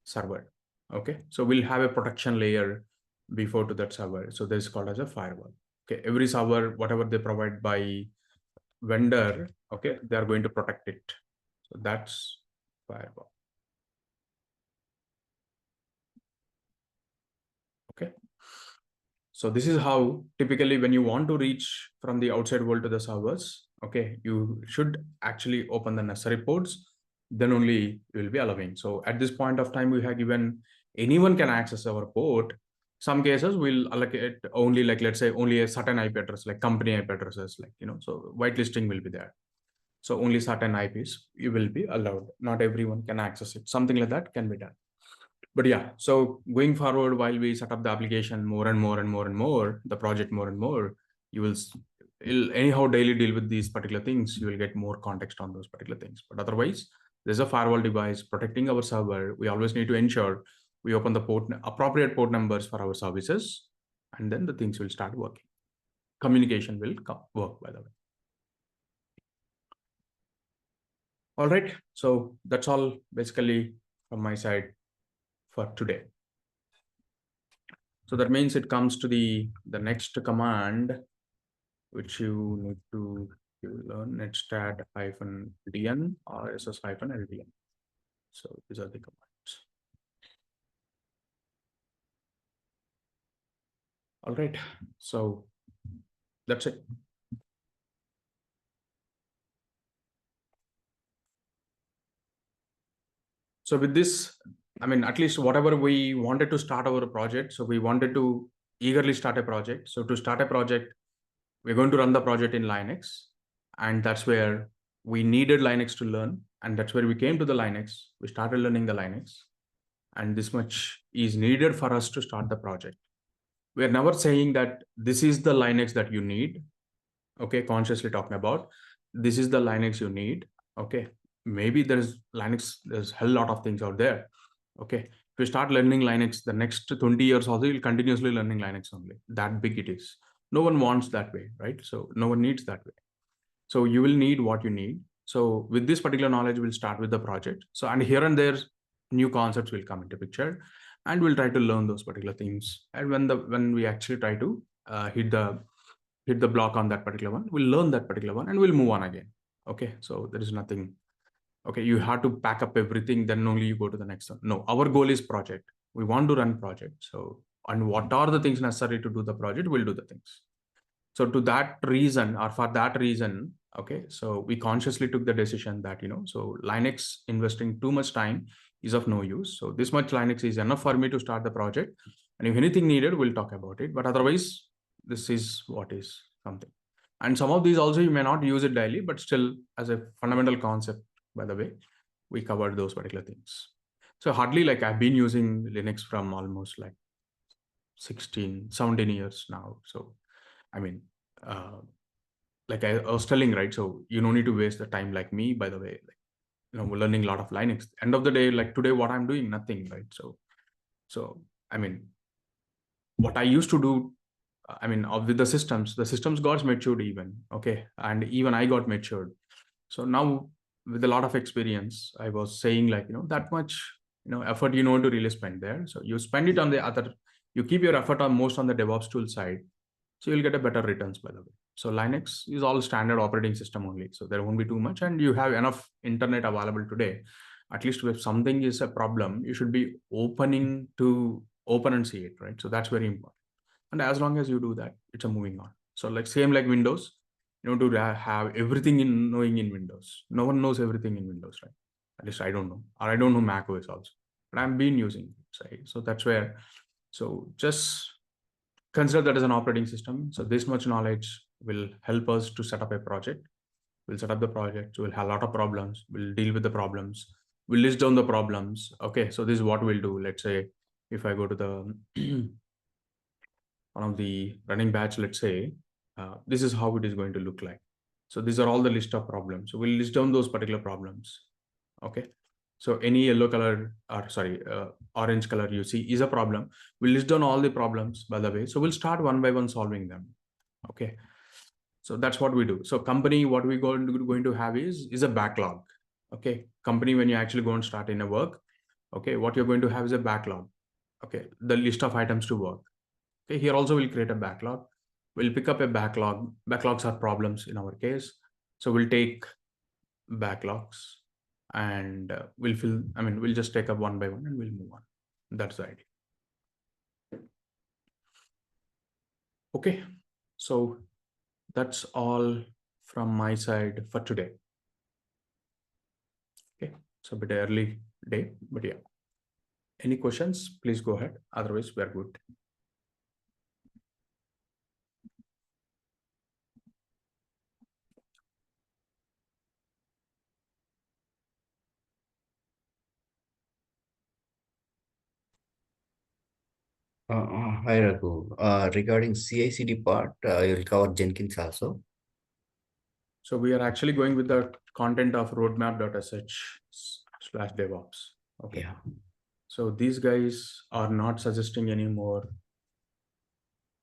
server. Okay. So we'll have a protection layer before to that server. So this is called as a firewall. Okay. Every server, whatever they provide by vendor, okay, they are going to protect it. So that's firewall. Okay. So this is how typically when you want to reach from the outside world to the servers, okay, you should actually open the necessary ports, then only you will be allowing. So at this point of time, we have given anyone can access our port. Some cases we'll allocate only, like, let's say only a certain IP address, like company IP addresses, like, so whitelisting will be there. So only certain IPs you will be allowed. Not everyone can access it. Something like that can be done. But yeah, so going forward, while we set up the application more and more, the project more and more, you'll anyhow daily deal with these particular things. You will get more context on those particular things. But otherwise, there's a firewall device protecting our server. We always need to ensure we open the appropriate port numbers for our services, and then the things will start working. Communication will work, by the way. All right, so that's all basically from my side for today. So that means it comes to the next command, which you need to learn, netstat-dn or ss-ldn. So these are the commands. All right, so that's it. So with this, I mean, at least whatever we wanted to start our project. So we wanted to eagerly start a project. So to start a project, we're going to run the project in Linux. And that's where we needed Linux to learn. And that's where we came to the Linux. We started learning the Linux. And this much is needed for us to start the project. We're never saying that this is the Linux that you need. Okay, consciously talking about this is the Linux you need. Okay, maybe there's Linux, there's a hell lot of things out there. Okay, if you start learning Linux, the next 20 years also you'll continuously learning Linux only. That big it is. No one wants that way, right? So no one needs that way. So you will need what you need. So with this particular knowledge, we'll start with the project. So, and here and there, new concepts will come into picture, and we'll try to learn those particular things. And when we actually try to hit the block on that particular one, we'll learn that particular one and we'll move on again. Okay, so there is nothing. Okay, you have to pack up everything, then only you go to the next one. No, our goal is project. We want to run project. So, and what are the things necessary to do the project? We'll do the things. So to that reason, or for that reason, okay, so we consciously took the decision that, so Linux investing too much time is of no use. So this much Linux is enough for me to start the project. And if anything needed, we'll talk about it. But otherwise, this is what is something. And some of these also you may not use it daily, but still as a fundamental concept, by the way, we covered those particular things. So hardly like I've been using Linux from almost like 16, 17 years now. So, I mean, like I was telling, right? So you don't need to waste the time like me, by the way, like, we're learning a lot of Linux. End of the day, like today, what I'm doing, nothing, right? So, I mean, what I used to do, I mean, with the systems got matured even, okay? And even I got matured. So now with a lot of experience, I was saying like, that much, effort, to really spend there. So you spend it on the other, you keep your effort on most on the DevOps tool side. So you'll get a better returns, by the way. So Linux is all standard operating system only. So there won't be too much, and you have enough internet available today. At least if something is a problem, you should be open and see it, right? So that's very important. And as long as you do that, it's a moving on. So like same like Windows, to have everything knowing in Windows. No one knows everything in Windows, right? At least I don't know, or I don't know Mac OS also, but I've been using it, right? So that's where. So just consider that as an operating system. So this much knowledge will help us to set up a project. We'll set up the project. We'll have a lot of problems. We'll deal with the problems. We'll list down the problems. Okay, so this is what we'll do. Let's say if I go to the one of the running batch, let's say, this is how it is going to look like. So these are all the list of problems. So we'll list down those particular problems. Okay. So any yellow color, or sorry, orange color you see is a problem. We'll list down all the problems, by the way. So we'll start one by one solving them. Okay. So that's what we do. So company, what we're going to have is a backlog. Okay. Company, when you actually go and start in a work, okay, what you're going to have is a backlog. Okay. The list of items to work. Okay. Here also we'll create a backlog. We'll pick up a backlog. Backlogs are problems in our case. So we'll take backlogs and we'll just take up one by one and we'll move on. That's the idea. Okay. So that's all from my side for today. Okay. So a bit early day, but yeah. Any questions, please go ahead. Otherwise, we're good. Hi, Raghu. Regarding CI/CD part, you'll cover Jenkins also. So we are actually going with the content of roadmap.sh/DevOps. Okay. Yeah. So these guys are not suggesting anymore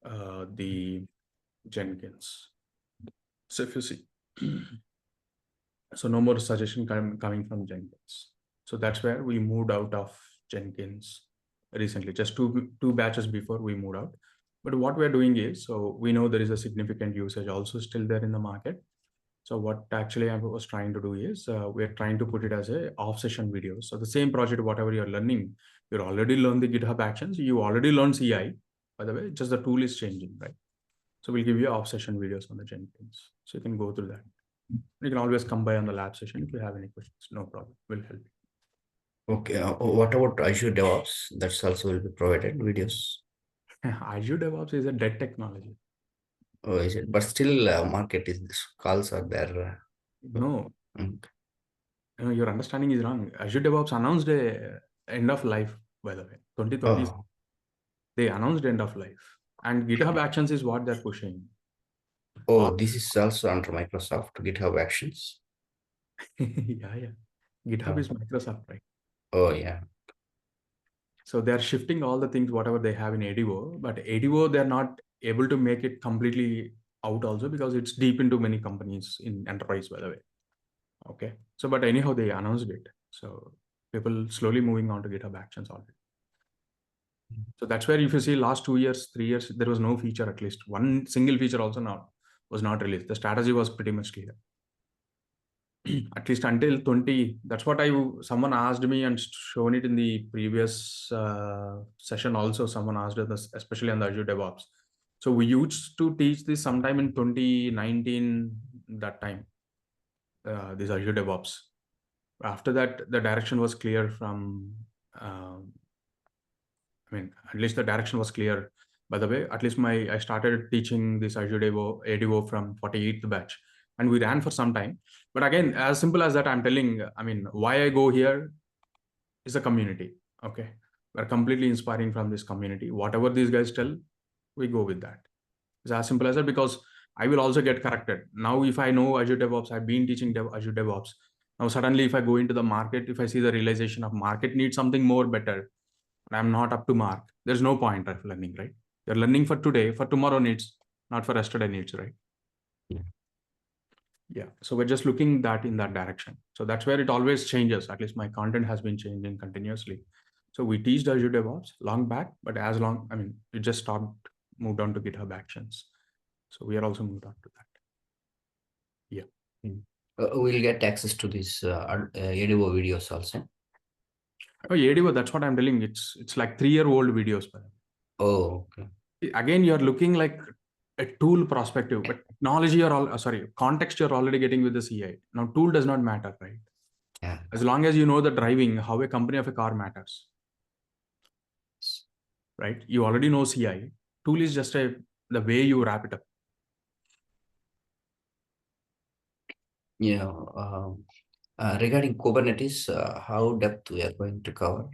the Jenkins. So if you see, so no more suggestion coming from Jenkins. So that's where we moved out of Jenkins recently, just two batches before we moved out. But what we're doing is, so we know there is a significant usage also still there in the market. So what actually I was trying to do is we're trying to put it as a off-session video. So the same project, whatever you're learning, you already learned the GitHub Actions, you already learned CI, by the way, just the tool is changing, right? So we'll give you off-session videos on the Jenkins. So you can go through that. You can always come by on the lab session if you have any questions. No problem. We'll help you. Okay. What about Azure DevOps? That's also will be provided videos. Azure DevOps is a dead technology. Oh, is it? But still, market is this calls are there. No, Mm. your understanding is wrong. Azure DevOps announced a end of life, by the way, 2020. Oh, They announced end of life, and GitHub Actions is what they're pushing. oh, this is also under Microsoft GitHub Actions. Yeah. GitHub is Microsoft, right? Oh, yeah. So they're shifting all the things, whatever they have in ADO, but ADO, they're not able to make it completely out also because it's deep into many companies in enterprise, by the way. Okay. So, but anyhow, they announced it. So people slowly moving on to GitHub Actions already. So that's where if you see last 2 years, 3 years, there was no feature, at least one single feature also was not released. The strategy was pretty much clear. At least until 20, that's what someone asked me and shown it in the previous session also. Someone asked us, especially on the Azure DevOps. So we used to teach this sometime in 2019, that time, this Azure DevOps. After that, the direction was clear from, at least the direction was clear By the way, at least I started teaching this Azure ADO from 48th batch, and we ran for some time. But again, as simple as that, I'm telling, I mean, why I go here is a community. Okay. We're completely inspiring from this community. Whatever these guys tell, we go with that. It's as simple as that, because I will also get corrected. Now, if I know Azure DevOps, I've been teaching Azure DevOps. Now, suddenly, if I go into the market, if I see the realization of market needs something more better, and I'm not up to mark, there's no point of learning, right? You're learning for today, for tomorrow needs, not for yesterday needs, right? Yeah. So we're just looking that in that direction. So that's where it always changes. At least my content has been changing continuously. So we teach Azure DevOps long back, but it just stopped, moved on to GitHub Actions. So we are also moved on to that. Yeah. We'll get access to these ADO videos also. Oh, ADO, that's what I'm telling. It's like 3-year-old videos. Oh, okay. Again, you're looking like a tool perspective, but technology context you're already getting with the CI. Now, tool does not matter, right? Yeah. As long as you know the driving, how a company of a car matters, right? You already know CI. Tool is just the way you wrap it up. Yeah. Regarding Kubernetes, how depth we are going to cover?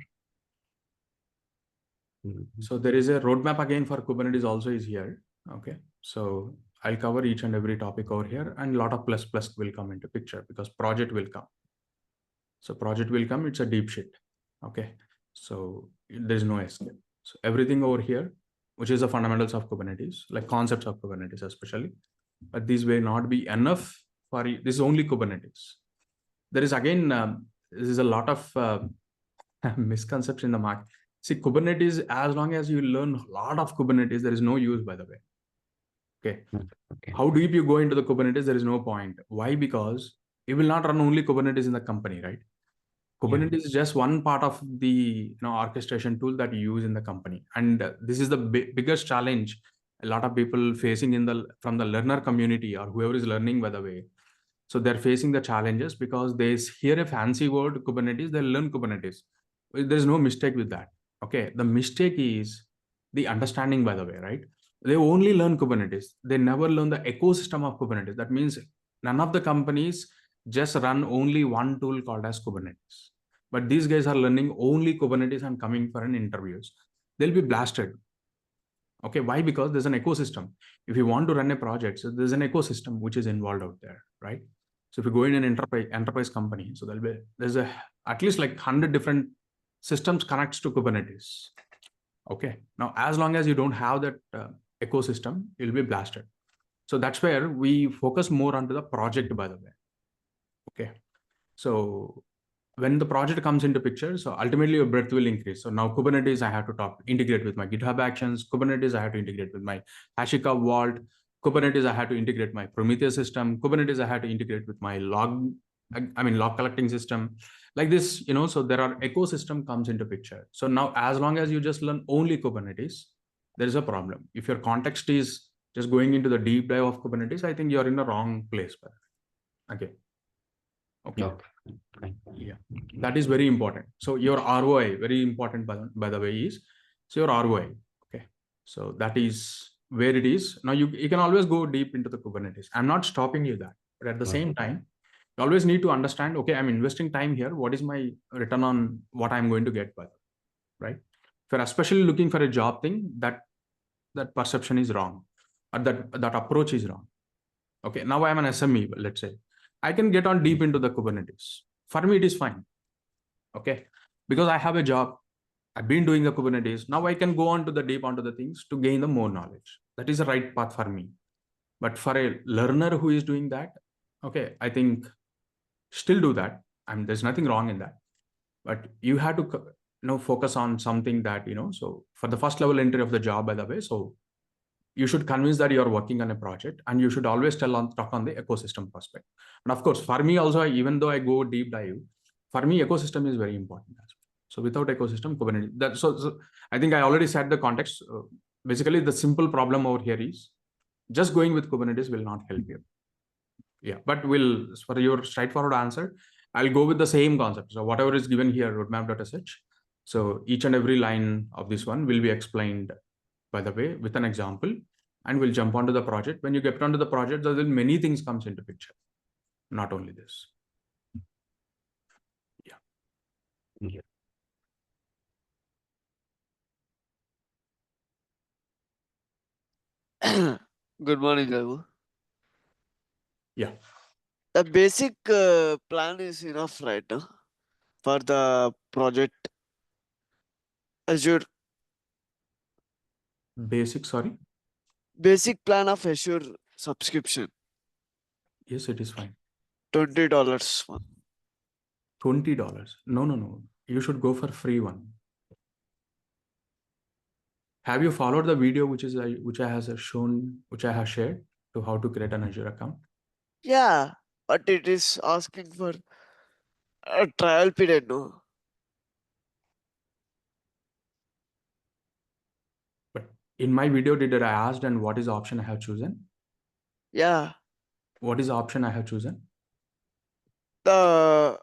So there is a roadmap again for Kubernetes also is here. Okay. So I'll cover each and every topic over here, and a lot of plus will come into picture because project will come. So project will come, it's a deep shit. Okay. So there's no escape. So everything over here, which is the fundamentals of Kubernetes, like concepts of Kubernetes especially, but these will not be enough for this is only Kubernetes. There is again, this is a lot of misconception in the market. See, Kubernetes, as long as you learn a lot of Kubernetes, there is no use, by the way. Okay. How deep you go into the Kubernetes, there is no point. Why? Because you will not run only Kubernetes in the company, right? Kubernetes is just one part of the orchestration tool that you use in the company. And this is the biggest challenge a lot of people facing from the learner community or whoever is learning, by the way. So they're facing the challenges because they hear a fancy word, Kubernetes, they learn Kubernetes. There's no mistake with that. Okay. The mistake is the understanding, by the way, right? They only learn Kubernetes. They never learn the ecosystem of Kubernetes. That means none of the companies just run only one tool called as Kubernetes. But these guys are learning only Kubernetes and coming for an interviews. They'll be blasted. Okay, why? Because there's an ecosystem. If you want to run a project, so there's an ecosystem which is involved out there, right? So if you go in an enterprise company, so there's at least like 100 different systems connects to Kubernetes. Okay, now as long as you don't have that ecosystem, you'll be blasted. So that's where we focus more onto the project, by the way. Okay, so when the project comes into picture, so ultimately your breadth will increase. So now Kubernetes, I have to integrate with my GitHub Actions. Kubernetes, I have to integrate with my HashiCorp Vault. Kubernetes, I have to integrate my Prometheus system. Kubernetes, I have to integrate with my log collecting system. Like this, so there are ecosystem comes into picture. So now, as long as you just learn only Kubernetes, there is a problem. If your context is just going into the deep dive of Kubernetes, I think you're in the wrong place. Okay. Yeah, that is very important. So your ROI, very important, by the way, is so your ROI. Okay, so that is where it is. Now you can always go deep into the Kubernetes. I'm not stopping you that, but at the same time, you always need to understand, okay, I'm investing time here. What is my return on what I'm going to get, by right? If you're especially looking for a job thing, that perception is wrong, or that approach is wrong. Okay, now I'm an SME, let's say. I can get on deep into the Kubernetes. For me, it is fine. Okay, because I have a job. I've been doing the Kubernetes. Now I can go on to the deep onto the things to gain the more knowledge. That is the right path for me. But for a learner who is doing that, okay, I think still do that. There's nothing wrong in that. But you have to focus on something that, so for the first level entry of the job, by the way, so you should convince that you're working on a project, and you should always talk on the ecosystem prospect. And of course, for me also, even though I go deep dive, for me, ecosystem is very important. So without ecosystem, Kubernetes, so I think I already said the context. Basically, the simple problem over here is just going with Kubernetes will not help you. Yeah, but for your straightforward answer, I'll go with the same concept. So whatever is given here, roadmap.sh. So each and every line of this one will be explained by the way, with an example, and we'll jump onto the project. When you get onto the project, there will be many things comes into picture, not only this. Yeah. Good morning, Raghu. Yeah. The basic plan is enough, right? No? For the project Azure, Sorry. basic plan of Azure subscription, Yes, it is fine. $20 one. $20. No. You should go for free one. Have you followed the video which I have shared to how to create an Azure account? Yeah, but it is asking for a trial period, no? But in my video, did I ask and what is the option I have chosen? Yeah, What is the option I have chosen? the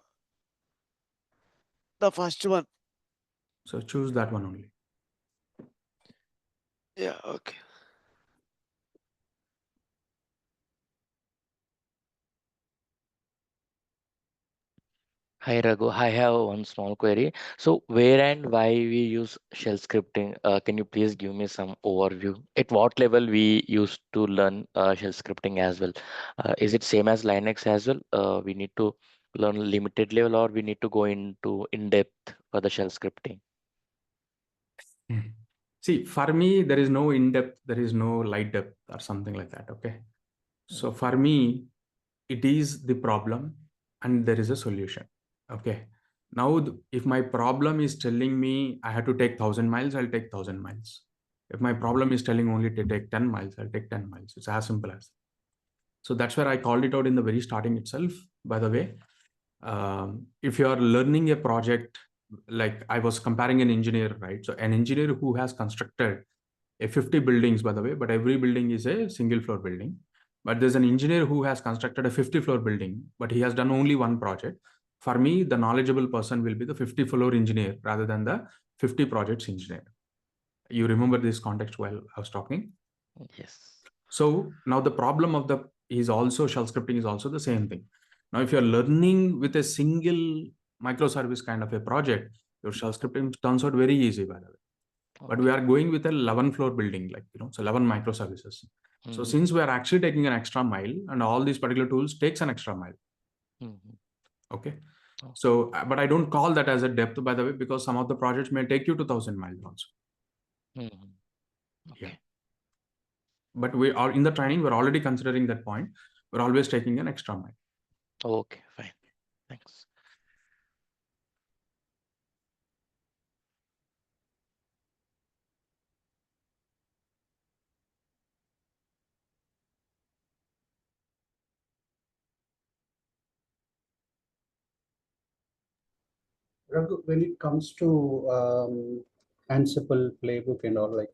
first one. So choose that one only. Yeah, okay. Hi Raghu, I have one small query. So where and why we use shell scripting? Can you please give me some overview? At what level we used to learn shell scripting as well? Is it same as Linux as well? We need to learn limited level or we need to go into in depth for the shell scripting? See, for me, there is no in-depth, there is no light depth or something like that. Okay. So for me, it is the problem and there is a solution. Okay. Now, if my problem is telling me I have to take 1,000 miles, I'll take 1,000 miles. If my problem is telling only to take 10 miles, I'll take 10 miles. It's as simple as that. So that's where I called it out in the very starting itself. By the way, if you are learning a project, like I was comparing an engineer, right? So an engineer who has constructed a 50 buildings, by the way, but every building is a single floor building. But there's an engineer who has constructed a 50 floor building, but he has done only one project. For me, the knowledgeable person will be the 50 floor engineer rather than the 50 projects engineer. You remember this context while I was talking? Yes. So now the problem of the is also shell scripting is also the same thing. Now, if you're learning with a single microservice kind of a project, your shell scripting turns out very easy, by the way. But we are going with a 11 floor building, like, so 11 microservices. So since we are actually taking an extra mile and all these particular tools takes an extra mile. Okay. So, but I don't call that as a depth, by the way, because some of the projects may take you to 1,000 miles also. Okay. Yeah. But we are in the training, we're already considering that point. We're always taking an extra mile. Okay, fine. Thanks. Raghu, when it comes to Ansible playbook and all, like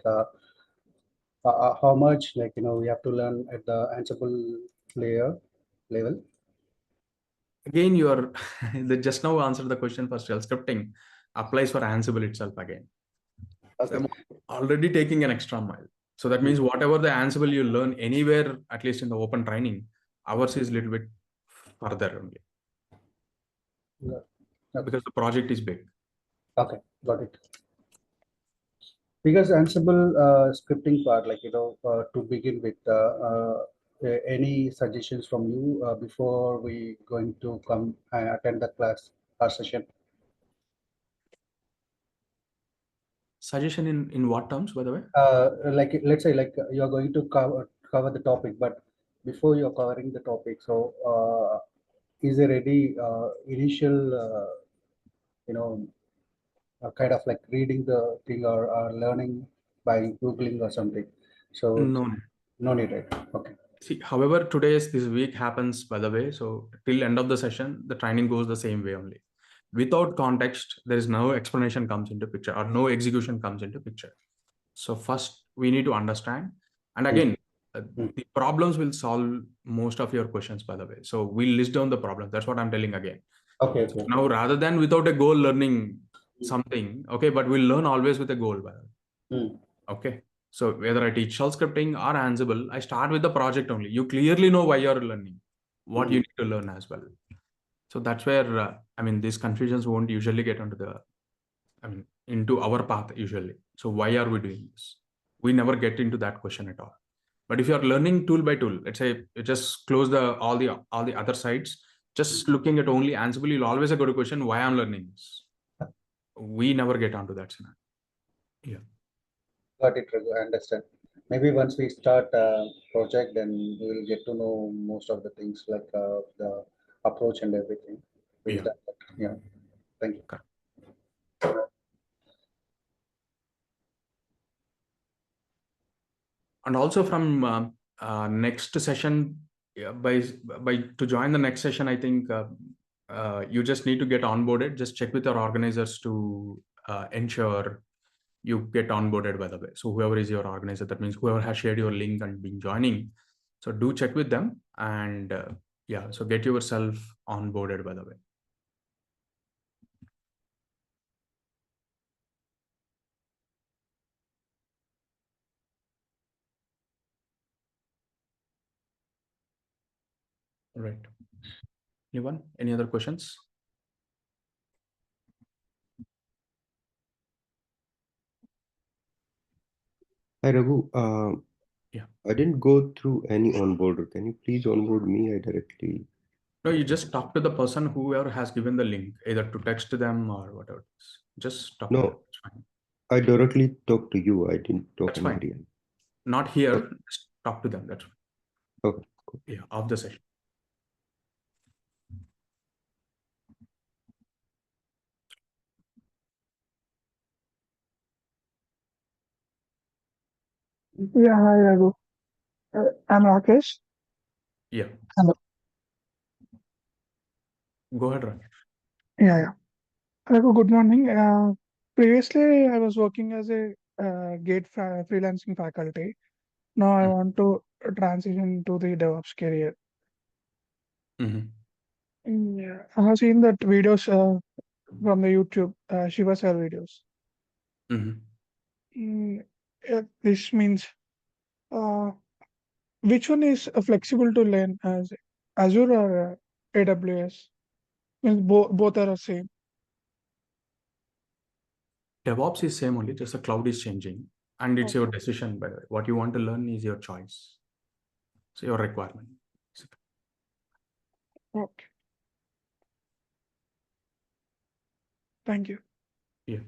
how much, like, we have to learn at the Ansible level? Again, you are they just now answered the question for shell scripting applies for Ansible itself again. Okay. So I'm already taking an extra mile. So that means whatever the Ansible you learn anywhere, at least in the open training, ours is a little bit further only. Yeah. Okay. Because the project is big. Okay, got it. Because Ansible scripting part, like, to begin with, any suggestions from you before we going to come and attend the class or session? Suggestion in what terms, by the way? Like, let's say, like, you're going to cover the topic, but before you're covering the topic, so is there any initial, kind of like reading the thing or learning by Googling or something? So no need, right? Okay. See, however, this week happens, by the way. So till end of the session, the training goes the same way only. Without context, there is no explanation comes into picture or no execution comes into picture. So first we need to understand. And again, the problems will solve most of your questions, by the way. So we'll list down the problems. That's what I'm telling again. Okay. So now, rather than without a goal learning something, okay, but we'll learn always with a goal, by the way. Okay. So whether I teach shell scripting or Ansible, I start with the project only. You clearly know why you're learning, what you need to learn as well. So that's where, I mean, these confusions won't usually get into our path usually. So why are we doing this? We never get into that question at all. But if you're learning tool by tool, let's say you just close all the other sites, just looking at only Ansible, you'll always go to question why I'm learning this. We never get onto that scenario. Yeah. Got it, Raghu. I understand. Maybe once we start project, then we will get to know most of the things like the approach and everything. We'll Yeah. start that. Yeah. Thank you. And also from next session, by to join the next session, I think you just need to get onboarded. Just check with your organizers to ensure you get onboarded, by the way. So whoever is your organizer, that means whoever has shared your link and been joining. So do check with them, and yeah, so get yourself onboarded, by the way. All right. Anyone? Any other questions? Hi Raghu, Yeah. I didn't go through any onboarder. Can you please onboard me? I directly. No, you just talk to the person whoever has given the link, either to text them or whatever it is. Just talk to them. No, It's fine. I directly talked to you. I didn't talk That's anybody fine. else. Not here. Okay. Just talk to them. That's fine. Okay. Cool. Yeah, of the session. Yeah, hi Raghu. I'm Rakesh. Yeah. Hello. Go ahead, Raj. Yeah. Raghu, good morning. Previously, I was working as a gate freelancing faculty. Now I want to transition to the DevOps career. Yeah, I have seen that videos from the YouTube, Shiva Sir videos. This means which one is flexible to learn, as Azure or AWS? Means both are the same. DevOps is same only, just the cloud is changing. And it's your decision, by the way. What you want to learn is your choice. So your requirement. Okay. Thank you. Yeah.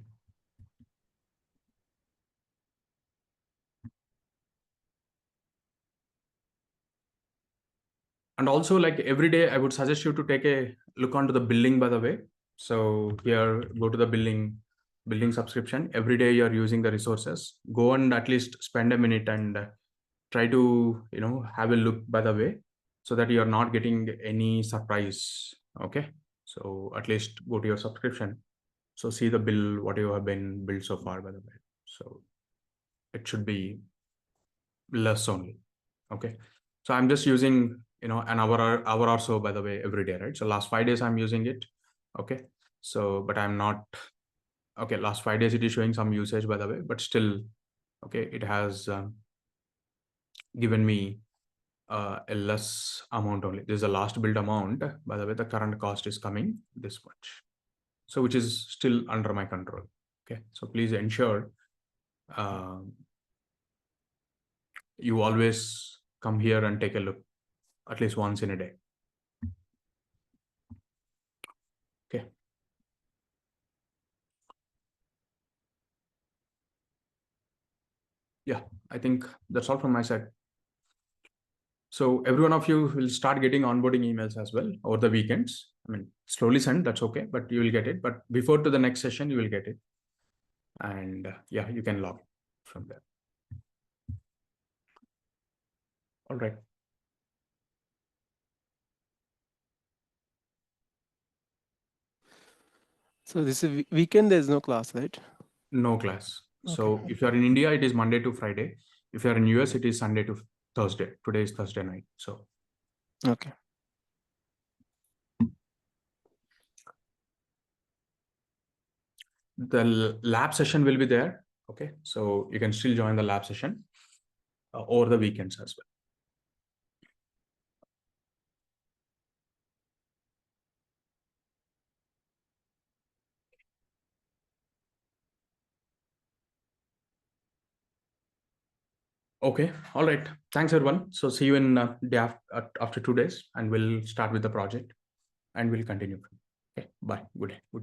And also, like every day, I would suggest you to take a look onto the billing, by the way. So here, go to the billing subscription. Every day you're using the resources. Go and at least spend a minute and try to, have a look, by the way, so that you're not getting any surprise. Okay. So at least go to your subscription. So see the bill, what you have been billed so far, by the way. So it should be less only. Okay. So I'm just using, an hour or so, by the way, every day, right? So last 5 days I'm using it. Okay. So, but I'm not, okay. Last 5 days it is showing some usage, by the way, but still, okay. It has given me a less amount only. This is the last build amount. By the way, the current cost is coming this much. So which is still under my control. Okay. So please ensure you always come here and take a look at least once in a day. Okay. Yeah, I think that's all from my side. So every one of you will start getting onboarding emails as well over the weekends. I mean, slowly send, that's okay, but you will get it. But before to the next session, you will get it. And yeah, you can log from there. All right. So this is weekend, there's no class, right? No class. Okay. So if you're in India, it is Monday to Friday. If you're in US, it is Sunday to Thursday. Today is Thursday night. So Okay. the lab session will be there. Okay, so you can still join the lab session over the weekends as well. Okay, all right. Thanks, everyone. So see you in after 2 days, and we'll start with the project, and we'll continue. Okay, bye. Good day. Good.